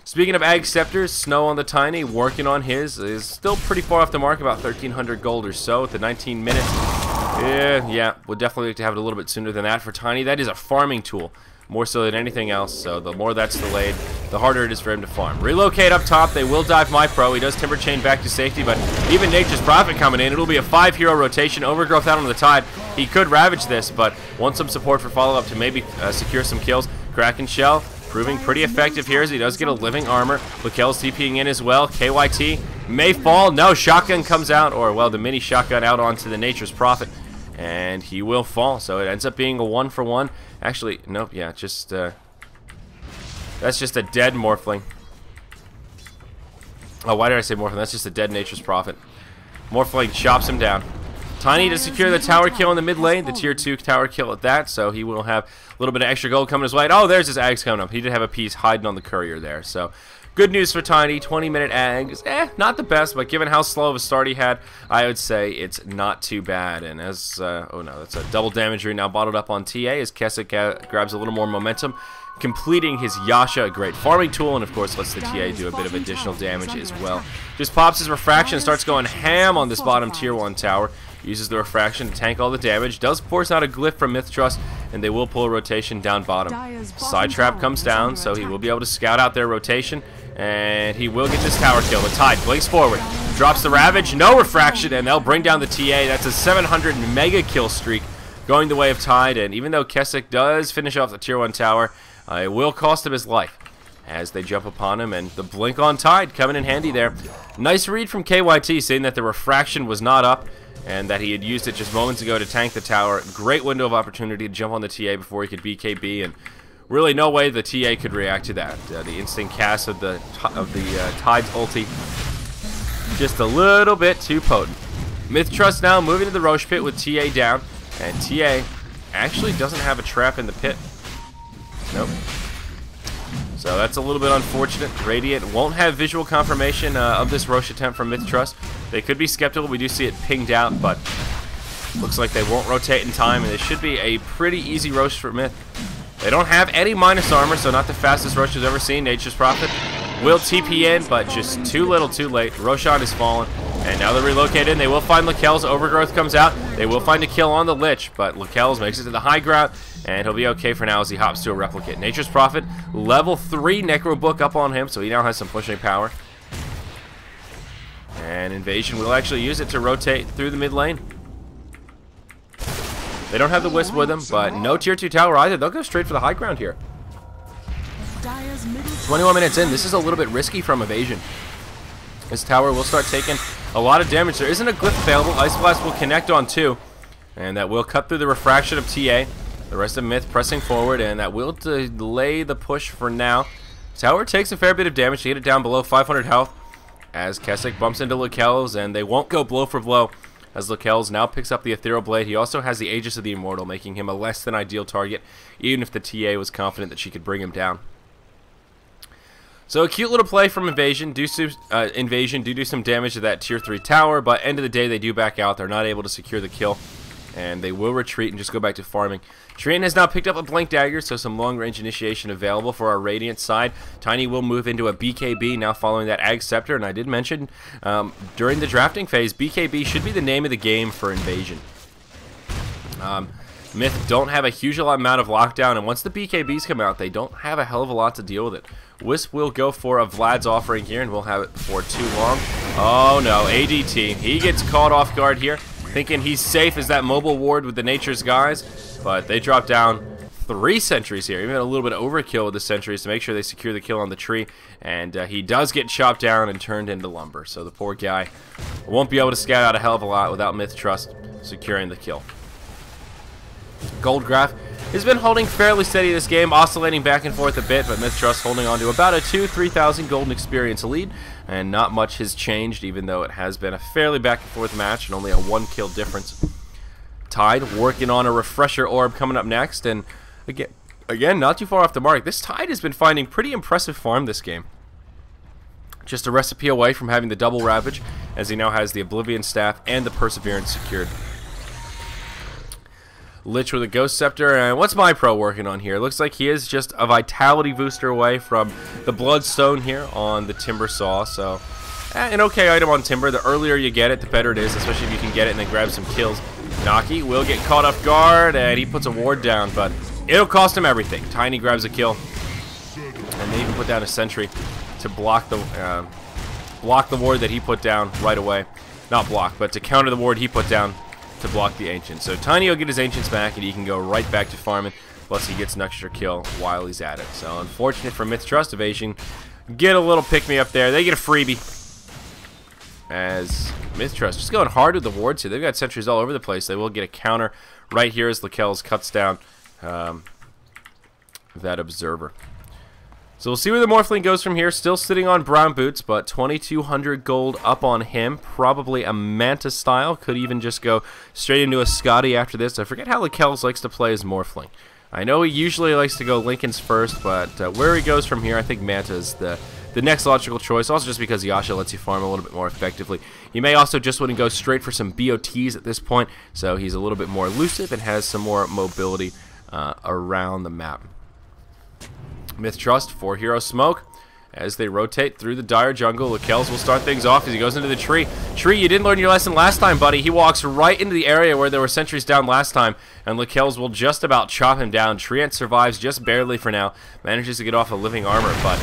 Speaking of Ag Scepters, Snow on the Tiny, working on his, is still pretty far off the mark, about 1,300 gold or so at the 19 minutes. Yeah, we'll definitely like to have it a little bit sooner than that for Tiny. That is a farming tool, more so than anything else, so the more that's delayed, the harder it is for him to farm. Relocate up top, they will dive MiPro. He does Timber Chain back to safety, but even Nature's Prophet coming in, it'll be a 5-hero rotation, Overgrowth out on the Tide. He could ravage this, but wants some support for follow-up to maybe secure some kills. Kraken Shell, proving pretty effective here as he does get a living armor. Lakel's TPing in as well. KYT may fall. No, shotgun comes out, or, well, the mini shotgun out onto the Nature's Prophet, and he will fall. So it ends up being a 1-for-1. Actually, nope, yeah, just, that's just a dead Morphling. Oh, why did I say Morphling? That's just a dead Nature's Prophet. Morphling chops him down. Tiny to secure the tower kill in the mid lane, the tier 2 tower kill at that, so he will have a little bit of extra gold coming his way. Oh, there's his Ags coming up. He did have a piece hiding on the courier there, so good news for Tiny. 20-minute Ags, not the best, but given how slow of a start he had, I would say it's not too bad. And as, oh no, that's a double damage now bottled up on TA as Keswick grabs a little more momentum, completing his Yasha, a great farming tool, and of course lets the TA do a bit of additional damage as well. Just pops his refraction and starts going ham on this bottom tier 1 tower. Uses the refraction to tank all the damage. Does force out a glyph from MiTH Trust, and they will pull a rotation down bottom. Side trap comes down, so he will be able to scout out their rotation, and he will get this tower kill. The Tide blinks forward, drops the Ravage, no refraction, and they'll bring down the TA. That's a 700 mega kill streak going the way of Tide, and even though Keswick does finish off the tier 1 tower, it will cost him his life as they jump upon him, and the blink on Tide coming in handy there. Nice read from KYT saying that the refraction was not up, and that he had used it just moments ago to tank the tower. Great window of opportunity to jump on the TA before he could BKB, and really no way the TA could react to that. The instant cast of the Tide's ulti, just a little bit too potent. MiTH Trust now moving to the Roche pit with TA down, and TA actually doesn't have a trap in the pit. Nope. So that's a little bit unfortunate. Radiant won't have visual confirmation of this Roche attempt from MiTH Trust. They could be skeptical. We do see it pinged out, but looks like they won't rotate in time, and it should be a pretty easy Roche for MiTH. They don't have any minus armor, so not the fastest Roche has ever seen. Nature's Prophet will TP in, but just too little too late. Roshan is fallen, and now they're relocated. They will find Lakel's. Overgrowth comes out. They will find a kill on the Lich, but Lakel's makes it to the high ground, and he'll be okay for now as he hops to a replicate. Nature's Prophet, level 3 Necro Book up on him, so he now has some pushing power. And Invasion will actually use it to rotate through the mid lane. They don't have the Wisp with them, but no tier 2 tower either. They'll go straight for the high ground here. 21 minutes in, this is a little bit risky from Evasion. This tower will start taking a lot of damage. There isn't a glyph available. Ice Blast will connect on 2, and that will cut through the refraction of TA. The rest of MiTH pressing forward, and that will delay the push for now. Tower takes a fair bit of damage to get it down below 500 health as Keswick bumps into Lakel's, and they won't go blow for blow as Lakel's now picks up the Ethereal Blade. He also has the Aegis of the Immortal, making him a less than ideal target, even if the TA was confident that she could bring him down. So a cute little play from Invasion. Invasion do some damage to that tier 3 tower, but end of the day they do back out. They're not able to secure the kill, and they will retreat and just go back to farming. Shrian has now picked up a Blink Dagger, so some long-range initiation available for our Radiant side. Tiny will move into a BKB now following that Ag Scepter, and I did mention during the drafting phase, BKB should be the name of the game for Invasion. MiTH don't have a huge amount of lockdown, and once the BKBs come out, they don't have a hell of a lot to deal with it. Wisp will go for a Vlad's offering here, and we'll have it for too long. Oh no, ADT. He gets caught off guard here, thinking he's safe as that mobile ward with the Nature's guys, but they drop down 3 sentries here, even a little bit of overkill with the sentries to make sure they secure the kill on the tree, and he does get chopped down and turned into lumber, so the poor guy won't be able to scout out a hell of a lot without MiTH Trust securing the kill. Goldgraph has been holding fairly steady this game, oscillating back and forth a bit, but MiTH Trust holding on to about a 2,000-3,000 golden experience lead, and not much has changed, even though it has been a fairly back and forth match and only a 1 kill difference. Tide working on a refresher orb coming up next, and again, not too far off the mark. This Tide has been finding pretty impressive farm this game. Just a recipe away from having the double Ravage, as he now has the Oblivion Staff and the Perseverance secured. Lich with a Ghost Scepter, and what's my pro working on here? Looks like he is just a Vitality booster away from the Bloodstone here on the Timber Saw, so an okay item on Timber. The earlier you get it, the better it is, especially if you can get it and then grab some kills. Naki will get caught off guard, and he puts a ward down, but it'll cost him everything. Tiny grabs a kill, and they even put down a sentry to block the ward that he put down right away. Not block, but to counter the ward he put down to block the Ancient. So Tiny will get his Ancients back, and he can go right back to farming, plus he gets an extra kill while he's at it. So unfortunate for MiTH Trust Evasion. Get a little pick-me-up there. They get a freebie. As MiTH Trust just going hard with the wards here. They've got sentries all over the place. They will get a counter right here as Lakelz cuts down that Observer. So we'll see where the Morphling goes from here. Still sitting on brown boots, but 2,200 gold up on him. Probably a Manta style. Could even just go straight into a Scotty after this. I forget how Lakelz likes to play as Morphling. I know he usually likes to go Linken's first, but where he goes from here, I think Manta is the next logical choice. Also just because Yasha lets you farm a little bit more effectively. You may also just want to go straight for some BOTs at this point, so he's a little bit more elusive and has some more mobility around the map. MiTH Trust, 4-hero smoke. As they rotate through the dire jungle, Lakelz will start things off as he goes into the tree. Tree, you didn't learn your lesson last time, buddy. He walks right into the area where there were sentries down last time, and Lakelz will just about chop him down. Treant survives just barely for now. Manages to get off a living armor, but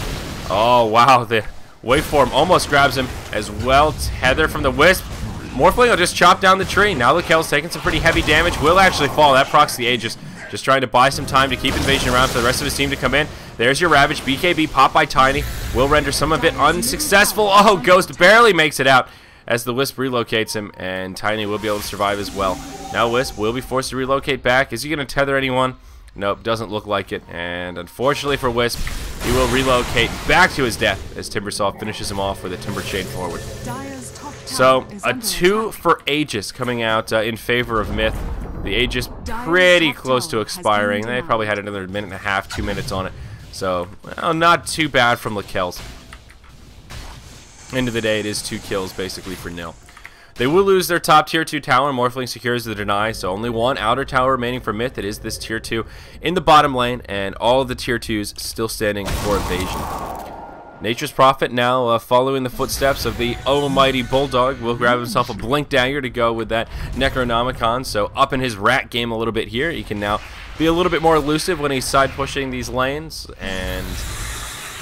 oh, wow. The waveform almost grabs him as well. Tether from the Wisp. Morphling will just chop down the tree. Now Lakelz taking some pretty heavy damage. Will actually fall. That procs the Aegis. Just trying to buy some time to keep Invasion around for the rest of his team to come in. There's your Ravage. BKB popped by Tiny. Will render some of it unsuccessful. Oh, Ghost barely makes it out as the Wisp relocates him, and Tiny will be able to survive as well. Now Wisp will be forced to relocate back. Is he going to tether anyone? Nope, doesn't look like it. And unfortunately for Wisp, he will relocate back to his death as Timbersaw finishes him off with a Timber Chain forward. So, a 2 for Aegis coming out in favor of MiTH. The Aegis pretty close to expiring. They probably had another minute and a half, 2 minutes on it. So, well, not too bad from Lakelz. End of the day, it is 2 kills basically for nil. They will lose their top tier 2 tower. Morphling secures the deny, so only one outer tower remaining for MiTH. It is this tier 2 in the bottom lane, and all of the tier 2s still standing for evasion. Nature's Prophet now following the footsteps of the almighty Bulldog. Will grab himself a Blink Dagger to go with that Necronomicon. So up in his rat game a little bit here. He can now be a little bit more elusive when he's side pushing these lanes, and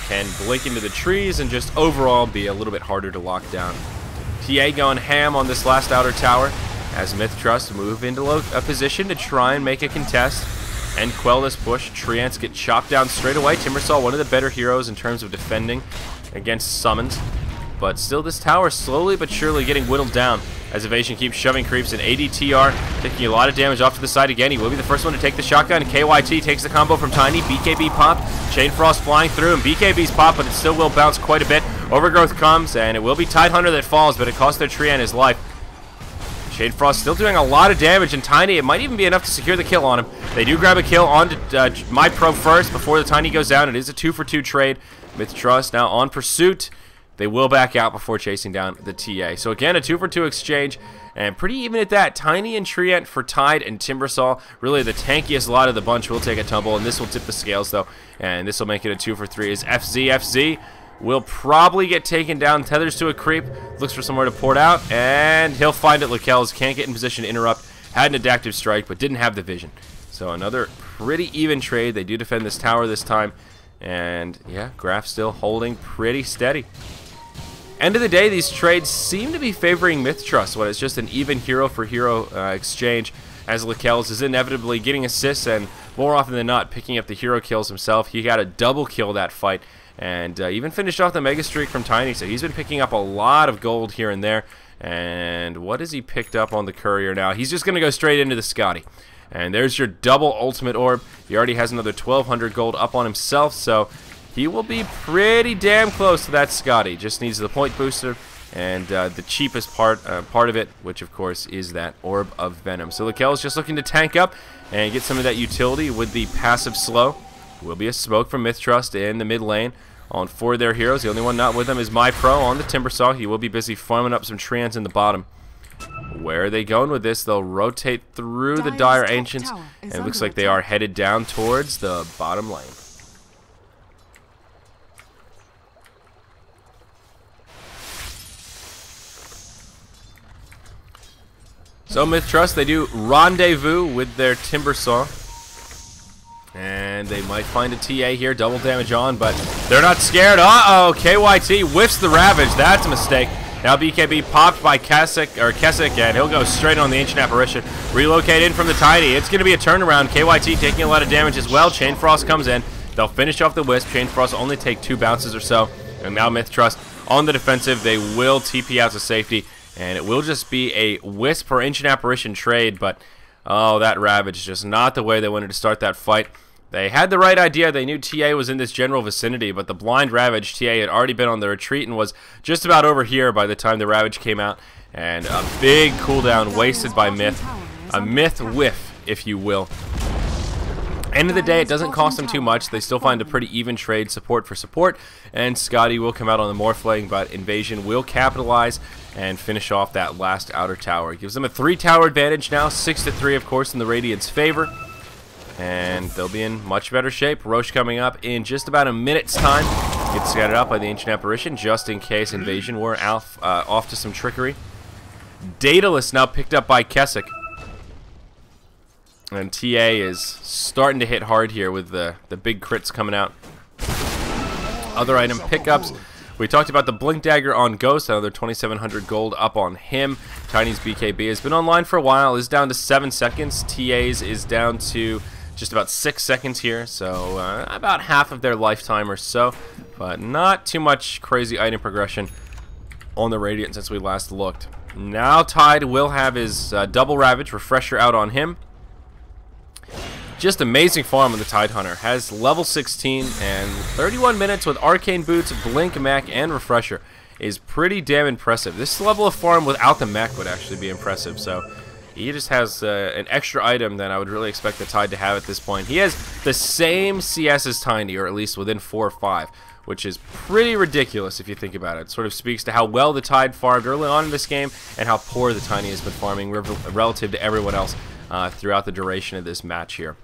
can blink into the trees and just overall be a little bit harder to lock down. TA going ham on this last outer tower as MiTH Trust move into a position to try and make a contest and quell this push. Treants get chopped down straight away. Timbersaw, one of the better heroes in terms of defending against summons. But still, this tower slowly but surely getting whittled down as Evasion keeps shoving creeps, and ADTR taking a lot of damage off to the side again. He will be the first one to take the shotgun. KYT takes the combo from Tiny. BKB pop. Chain Frost flying through, and BKB's pop, but it still will bounce quite a bit. Overgrowth comes, and it will be Tidehunter that falls, but it costs their Treant his life. Chain Frost still doing a lot of damage, and Tiny, it might even be enough to secure the kill on him. They do grab a kill on MiPro first before the Tiny goes down. It is a 2-for-2 trade. MiTH Trust now on pursuit. They will back out before chasing down the TA. So again, a 2-for-2 exchange, and pretty even at that. Tiny and Treant for Tide and Timbersaw. Really the tankiest lot of the bunch will take a tumble, and this will tip the scales though, and this will make it a 2-for-3 as FZ will probably get taken down. Tethers to a creep, looks for somewhere to port out, and he'll find it. Lakelz can't get in position to interrupt. Had an adaptive strike, but didn't have the vision. So another pretty even trade. They do defend this tower this time, and yeah, Graf still holding pretty steady. End of the day, these trades seem to be favoring MiTH Trust when it's just an even hero for hero exchange, as Lakelz is inevitably getting assists and more often than not picking up the hero kills himself. He got a double kill that fight, and even finished off the mega streak from Tiny, so he's been picking up a lot of gold here and there. And what has he picked up on the courier now? He's just going to go straight into the Scotty. And there's your double ultimate orb. He already has another 1,200 gold up on himself, so he will be pretty damn close to that Scotty. Just needs the point booster and the cheapest part of it, which of course is that Orb of Venom. So Lakel's just looking to tank up and get some of that utility with the passive slow. Will be a smoke from MiTH in the mid lane on 4 of their heroes. The only one not with them is MyPro on the Timbersaw. He will be busy farming up some treants in the bottom. Where are they going with this? They'll rotate through the Dire Ancients, and it looks like they are headed down towards the bottom lane. So MiTH, they do rendezvous with their Timbersaw. And they might find a TA here, double damage on, but they're not scared. Uh-oh, KYT whiffs the Ravage. That's a mistake. Now BKB popped by Kessick, and he'll go straight on the Ancient Apparition. Relocate in from the Tiny. It's going to be a turnaround. KYT taking a lot of damage as well. Chain Frost comes in. They'll finish off the Wisp. Chain Frost only take 2 bounces or so. And now MiTH on the defensive. They will TP out to safety. And it will just be a Wisp or Ancient Apparition trade, but oh, that Ravage is just not the way they wanted to start that fight. They had the right idea. They knew TA was in this general vicinity, but the blind Ravage, TA had already been on the retreat and was just about over here by the time the Ravage came out. And a big cooldown wasted by MiTH. A MiTH whiff, if you will. End of the day, it doesn't cost them too much. They still find a pretty even trade, support for support, and Scotty will come out on the Morphling, but Invasion will capitalize and finish off that last outer tower. It gives them a 3-tower advantage now, 6-3 of course in the Radiant's favor, and they'll be in much better shape. Rosh coming up in just about a minute's time. Gets scattered out by the Ancient Apparition just in case Invasion were off to some trickery. Daedalus now picked up by Kessick. And TA is starting to hit hard here with the big crits coming out. Other item pickups. We talked about the Blink Dagger on Ghost, another 2,700 gold up on him. Tiny's BKB has been online for a while, is down to 7 seconds. TA's is down to just about 6 seconds here, so about half of their lifetime or so. But not too much crazy item progression on the Radiant since we last looked. Now Tide will have his double Ravage Refresher out on him. Just amazing farm on the Tide Hunter. Has level 16 and 31 minutes with Arcane Boots, Blink, Mech, and Refresher is pretty damn impressive. This level of farm without the Mech would actually be impressive. So he just has an extra item that I would really expect the Tide to have at this point. He has the same CS as Tiny, or at least within 4 or 5, which is pretty ridiculous if you think about it. It sort of speaks to how well the Tide farmed early on in this game and how poor the Tiny has been farming relative to everyone else throughout the duration of this match here.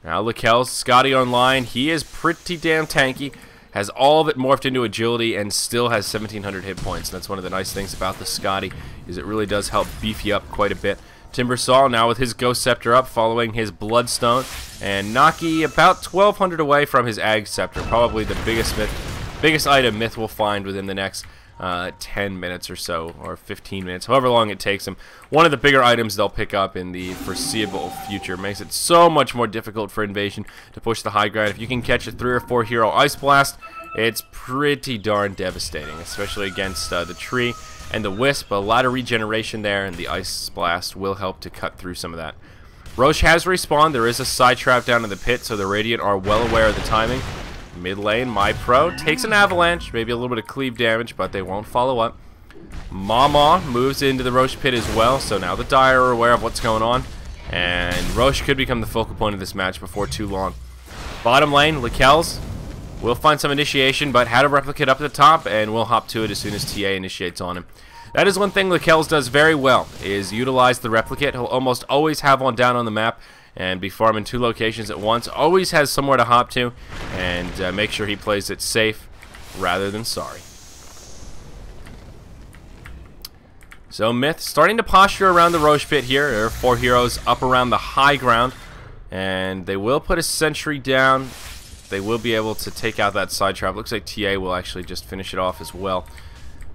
Now Lakel's Scotty online. He is pretty damn tanky. Has all of it morphed into agility and still has 1,700 hit points. That's one of the nice things about the Scotty, is it really does help beef you up quite a bit. Timbersaw now with his Ghost Scepter up, following his Bloodstone, and Naki about 1,200 away from his Ag Scepter. Probably the biggest item MiTH will find within the next 10 minutes or so, or 15 minutes, however long it takes them. One of the bigger items they'll pick up in the foreseeable future. Makes it so much more difficult for Invasion to push the high ground. If you can catch a 3 or 4 hero Ice Blast, it's pretty darn devastating, especially against the Tree and the Wisp. A lot of regeneration there, and the Ice Blast will help to cut through some of that. Rosh has respawned. There is a side trap down in the pit, so the Radiant are well aware of the timing. Mid lane, MyPro takes an avalanche, maybe a little bit of cleave damage, but they won't follow up. Mama moves into the Rosh pit as well, so now the Dire are aware of what's going on, and Rosh could become the focal point of this match before too long. Bottom lane, Lakel's will find some initiation, but had a replicate up at the top, and will hop to it as soon as TA initiates on him. That is one thing Lakel's does very well, is utilize the replicate. He'll almost always have one down on the map, and be farming 2 locations at once. Always has somewhere to hop to, and make sure he plays it safe rather than sorry. So MiTH starting to posture around the Rosh pit here. There are 4 heroes up around the high ground, and they will put a sentry down. They will be able to take out that side trap. Looks like TA will actually just finish it off as well.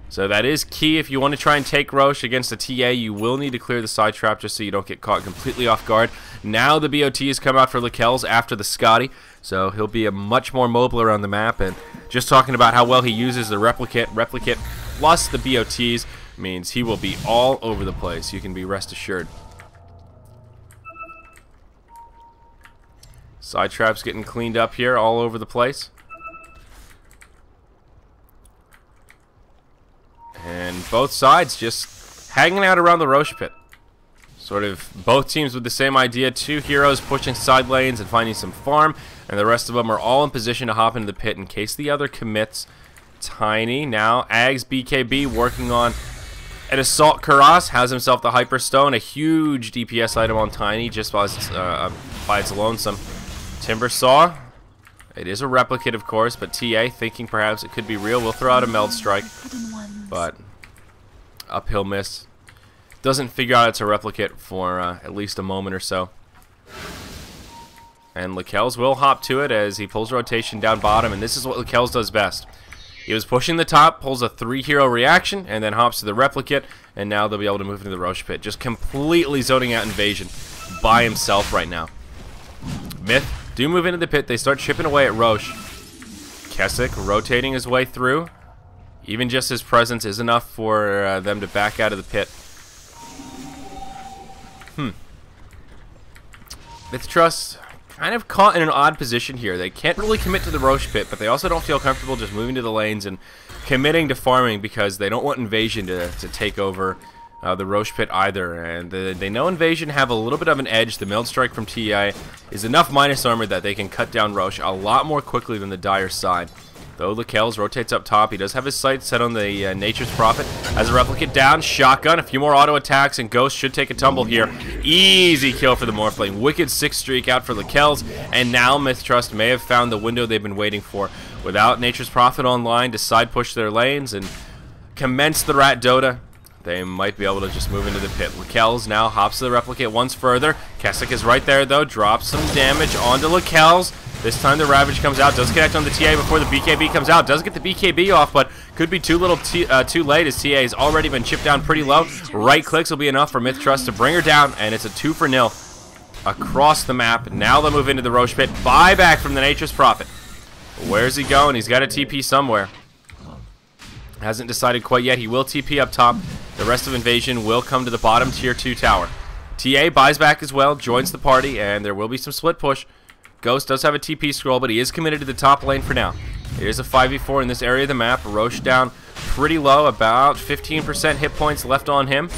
So that is key. If you want to try and take Rosh against a TA, you will need to clear the side trap just so you don't get caught completely off guard. Now the BOT has come out for Lakel's after the Scotty, so he'll be a much more mobile around the map. And just talking about how well he uses the replicate plus the BOTs means he will be all over the place. You can be rest assured. Side traps getting cleaned up here all over the place. And both sides just hanging out around the Roche pit. Sort of both teams with the same idea. 2 heroes pushing side lanes and finding some farm. And the rest of them are all in position to hop into the pit in case the other commits. Tiny now. Ags BKB working on an Assault Karas. Has himself the Hyperstone. A huge DPS item on Tiny just by its lonesome. Timber Saw. It is a replicate, of course, but TA, thinking perhaps it could be real, will throw out a Meld Strike. But uphill miss. Doesn't figure out it's a replicate for at least a moment or so. And Lakelz will hop to it as he pulls rotation down bottom, and this is what Lakelz does best. He was pushing the top, pulls a 3-hero reaction, and then hops to the replicate, and now they'll be able to move into the Roche pit. Just completely zoning out Invasion by himself right now. MiTH do move into the pit. They start chipping away at Roche. Keswick rotating his way through. Even just his presence is enough for them to back out of the pit. MiTH Trust kind of caught in an odd position here. They can't really commit to the Roche pit, but they also don't feel comfortable just moving to the lanes and committing to farming because they don't want Invasion to take over the Roche pit either. And they know Invasion have a little bit of an edge. The Meld Strike from TI is enough minus armor that they can cut down Roche a lot more quickly than the Dire side. Though Lakelz rotates up top, he does have his sights set on the Nature's Prophet. Has a replicate down, shotgun, a few more auto attacks, and Ghost should take a tumble here. Easy kill for the Morphling. Wicked 6 streak out for Lakelz, and now MiTH Trust may have found the window they've been waiting for. Without Nature's Prophet online to side push their lanes and commence the Rat Dota, they might be able to just move into the pit. Lakelz now hops to the replicate once further. Keswick is right there, though. Drops some damage onto Lakelz. This time the Ravage comes out, does connect on the TA before the BKB comes out, does get the BKB off, but could be too late as TA has already been chipped down pretty low. Right clicks will be enough for MiTH Trust to bring her down, and it's a 2-0 across the map. Now they'll move into the Roche pit. Buyback from the Nature's Prophet. Where's he going? He's got a TP somewhere. Hasn't decided quite yet. He will TP up top. The rest of Invasion will come to the bottom tier 2 tower. TA buys back as well, joins the party, and there will be some split push. Ghost does have a TP scroll, but he is committed to the top lane for now. It is a 5v4 in this area of the map. Roche down pretty low, about 15% hit points left on him.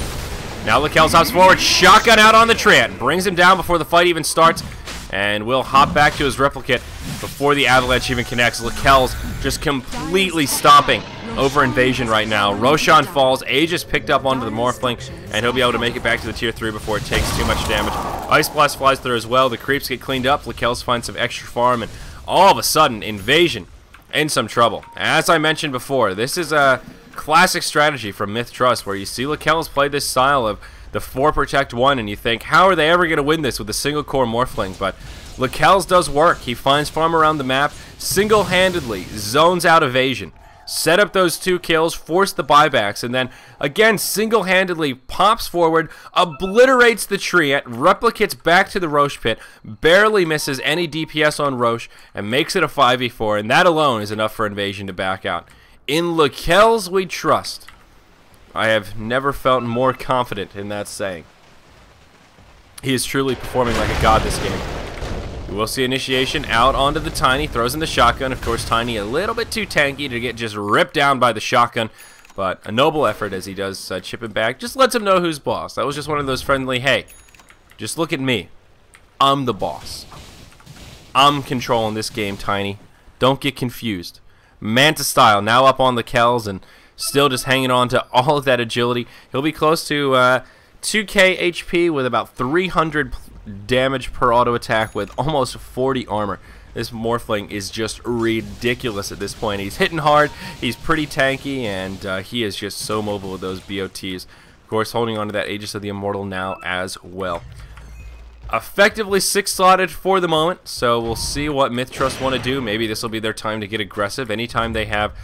Now Lakelz hops forward, shotgun out on the Treant, brings him down before the fight even starts, and will hop back to his replicate before the avalanche even connects. Lakelz just completely stomping over Invasion right now. Roshan falls, Aegis picked up onto the Morphling, and he'll be able to make it back to the tier 3 before it takes too much damage. Ice Blast flies through as well. The creeps get cleaned up. Lakelz finds some extra farm, and all of a sudden, Invasion in some trouble. As I mentioned before, this is a classic strategy from MiTH Trust, where you see Lakelz play this style of the 4 protect 1, and you think, how are they ever going to win this with a single core Morphling? But Lakelz does work. He finds farm around the map, single-handedly zones out Evasion, set up those 2 kills, force the buybacks, and then again single-handedly pops forward, obliterates the Treant, replicates back to the Roche pit, barely misses any DPS on Roche, and makes it a 5v4, and that alone is enough for Invasion to back out. In Lakelz we trust. I have never felt more confident in that saying. He is truly performing like a god this game. We will see initiation out onto the Tiny, throws in the shotgun. Of course, Tiny a little bit too tanky to get just ripped down by the shotgun, but a noble effort as he does chip it back. Just lets him know who's boss. That was just one of those friendly, hey, just look at me. I'm the boss. I'm controlling this game, Tiny. Don't get confused. Manta style, now up on the Kells and still just hanging on to all of that agility. He'll be close to 2k HP with about 300 damage per auto attack with almost 40 armor. This Morphling is just ridiculous at this point. He's hitting hard, he's pretty tanky, and he is just so mobile with those BOTs. Of course, holding on to that Aegis of the Immortal now as well. Effectively 6-slotted for the moment, so we'll see what MiTH Trust want to do. Maybe this will be their time to get aggressive. Anytime they have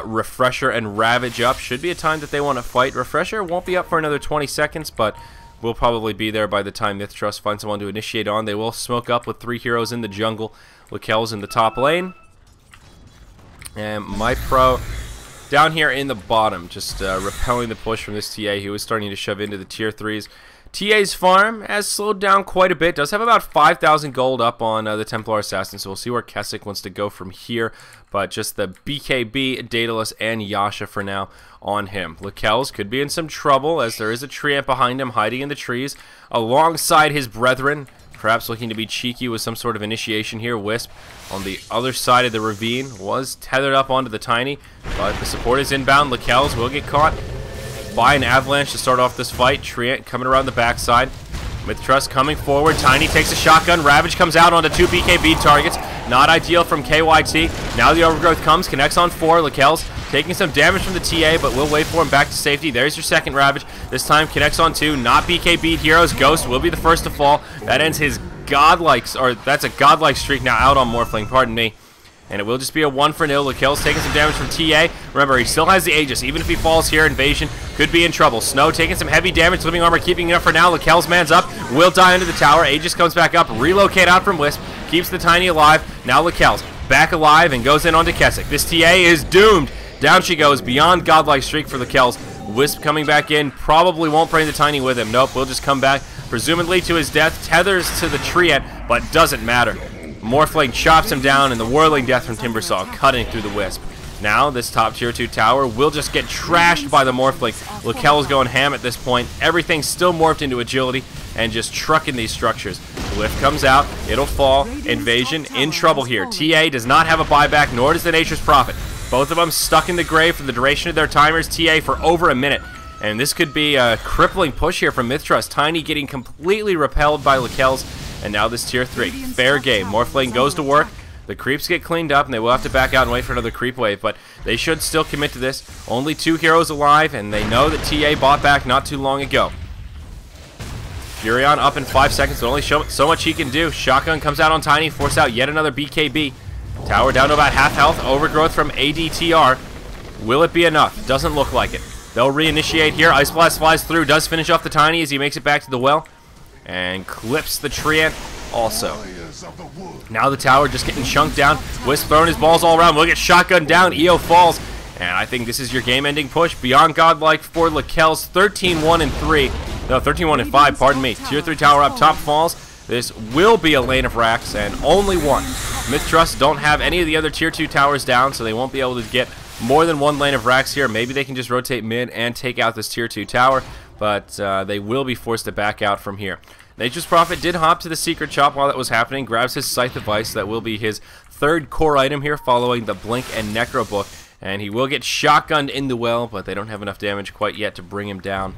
Refresher and Ravage up, should be a time that they want to fight. Refresher won't be up for another 20 seconds, but will probably be there by the time MiTH Trust finds someone to initiate on. They will smoke up with 3 heroes in the jungle. Lakelz in the top lane. And MyPro down here in the bottom, just repelling the push from this TA. He was starting to shove into the tier 3s. TA's farm has slowed down quite a bit. Does have about 5,000 gold up on the Templar Assassin, so we'll see where Keswick wants to go from here. But just the BKB, Daedalus, and Yasha for now on him. Lakel's could be in some trouble as there is a treant behind him hiding in the trees alongside his brethren. Perhaps looking to be cheeky with some sort of initiation here. Wisp on the other side of the ravine was tethered up onto the Tiny, but the support is inbound. Lakel's will get caught by an avalanche to start off this fight. Treant coming around the backside. MiTH coming forward. Tiny takes a shotgun. Ravage comes out onto 2 BKB targets. Not ideal from KYT. Now the overgrowth comes, connects on 4. Lakel's taking some damage from the TA, but we'll wait for him back to safety. There's your second Ravage. This time connects on 2. Not BKB heroes. Ghost will be the first to fall. That ends his godlike, or that's a godlike streak now out on Morphling, pardon me. And it will just be a 1-0. Lakel's taking some damage from TA. Remember, he still has the Aegis. Even if he falls here, Invasion could be in trouble. Snow taking some heavy damage. Living Armor keeping it up for now. Lakel's man's up. Will die under the tower. Aegis comes back up. Relocate out from Wisp. Keeps the Tiny alive. Now Lakel's back alive and goes in onto Keswick. This TA is doomed. Down she goes. Beyond godlike streak for Lakel's. Wisp coming back in. Probably won't bring the Tiny with him. Nope, we'll just come back. Presumably to his death. Tethers to the Treant, but doesn't matter. Morphling chops him down, and the whirling death from Timbersaw cutting through the Wisp. Now, this top tier 2 tower will just get trashed by the Morphling. Lakel's going ham at this point. Everything's still morphed into agility and just trucking these structures. The Whiff comes out. It'll fall. Invasion in trouble here. TA does not have a buyback, nor does the Nature's Prophet. Both of them stuck in the grave for the duration of their timers. TA for over a minute. And this could be a crippling push here from MiTH. Tiny getting completely repelled by Lakel's. And now this tier 3. Fair game. Morphling goes to work. The creeps get cleaned up, and they will have to back out and wait for another creep wave. But they should still commit to this. Only 2 heroes alive, and they know that TA bought back not too long ago. Furion up in 5 seconds, but only so much he can do. Shotgun comes out on Tiny, force out yet another BKB. Tower down to about half health. Overgrowth from ADTR. Will it be enough? Doesn't look like it. They'll reinitiate here. Ice Blast flies through, does finish off the Tiny as he makes it back to the well. And clips the Treant also. Now the tower just getting chunked down. Wisp throwing his balls all around. We'll get shotgun down. EO falls. And I think this is your game-ending push. Beyond godlike for Lakel's 13-1-3. No, 13-1-5, pardon me. Tier 3 tower up top falls. This will be a lane of racks and only one. MiTH don't have any of the other tier 2 towers down, so they won't be able to get more than one lane of racks here. Maybe they can just rotate mid and take out this tier 2 tower, but they will be forced to back out from here. Nature's Prophet did hop to the secret shop while that was happening, grabs his Scythe of Ice. That will be his 3rd core item here following the Blink and Necro book, and he will get shotgunned in the well, but they don't have enough damage quite yet to bring him down.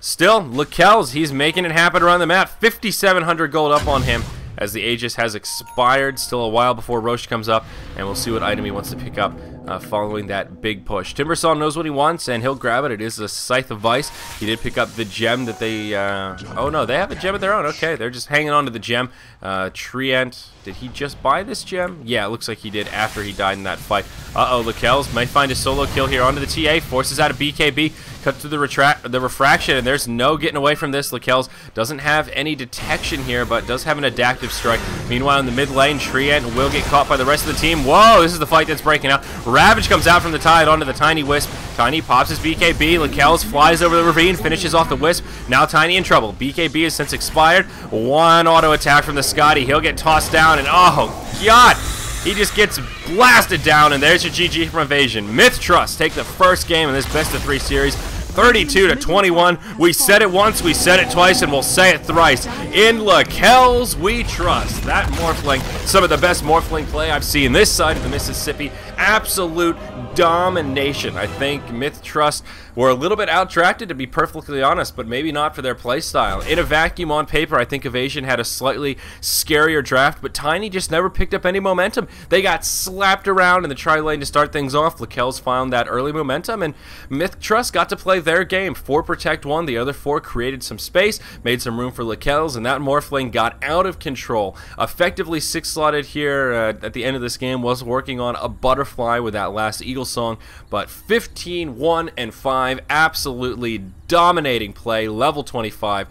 Still, Lakel's, he's making it happen around the map. 5,700 gold up on him as the Aegis has expired. Still a while before Roche comes up, and we'll see what item he wants to pick up following that big push. Timbersaw knows what he wants, and he'll grab it. It is a Scythe of Vice. He did pick up the gem that they... oh, no, they have a gem of their own. Okay, they're just hanging on to the gem. Treant, did he just buy this gem? Yeah, it looks like he did after he died in that fight. Uh-oh, Lakel's might find a solo kill here onto the TA. Forces out a BKB. Cut through the refraction, and there's no getting away from this. Lakel's doesn't have any detection here, but does have an adaptive strike. Meanwhile, in the mid lane, Treant will get caught by the rest of the team. Whoa, this is the fight that's breaking out. Ravage comes out from the tide onto the Tiny Wisp. Tiny pops his BKB. Lakel's flies over the ravine, finishes off the Wisp. Now Tiny in trouble. BKB has since expired. One auto attack from the Scotty. He'll get tossed down, and oh, God. He just gets blasted down, and there's your GG from Invasion. MiTH take the first game in this best-of-3 series, 32-21. We said it once, we said it twice, and we'll say it thrice. In Lakel's we trust. That Morphling, some of the best Morphling play I've seen this side of the Mississippi. Absolute domination. I think MiTH were a little bit outdrafted, to be perfectly honest, but maybe not for their playstyle. In a vacuum on paper, I think Evasion had a slightly scarier draft, but Tiny just never picked up any momentum. They got slapped around in the tri-lane to start things off. Lakel's found that early momentum, and MiTH got to play their game. 4 protect 1, the other 4 created some space, made some room for Lakel's, and that Morphling got out of control. Effectively 6-slotted here at the end of this game, was working on a butterfly with that last Eagle song, but 15-1-5, absolutely dominating play, level 25.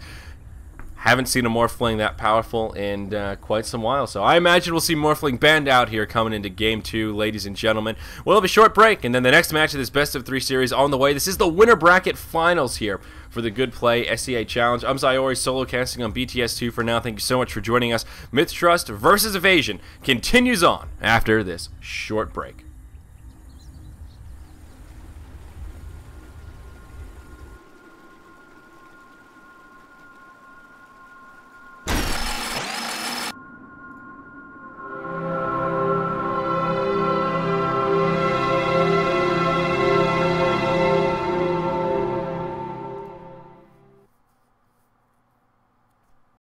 Haven't seen a Morphling that powerful in quite some while, so I imagine we'll see Morphling banned out here coming into Game 2, ladies and gentlemen. We'll have a short break, and then the next match of this best-of-3 series on the way. This is the winner bracket finals here for the Good Play SEA Challenge. I'm Zayori, solo casting on BTS2 for now. Thank you so much for joining us. MiTH Trust versus Evasion continues on after this short break.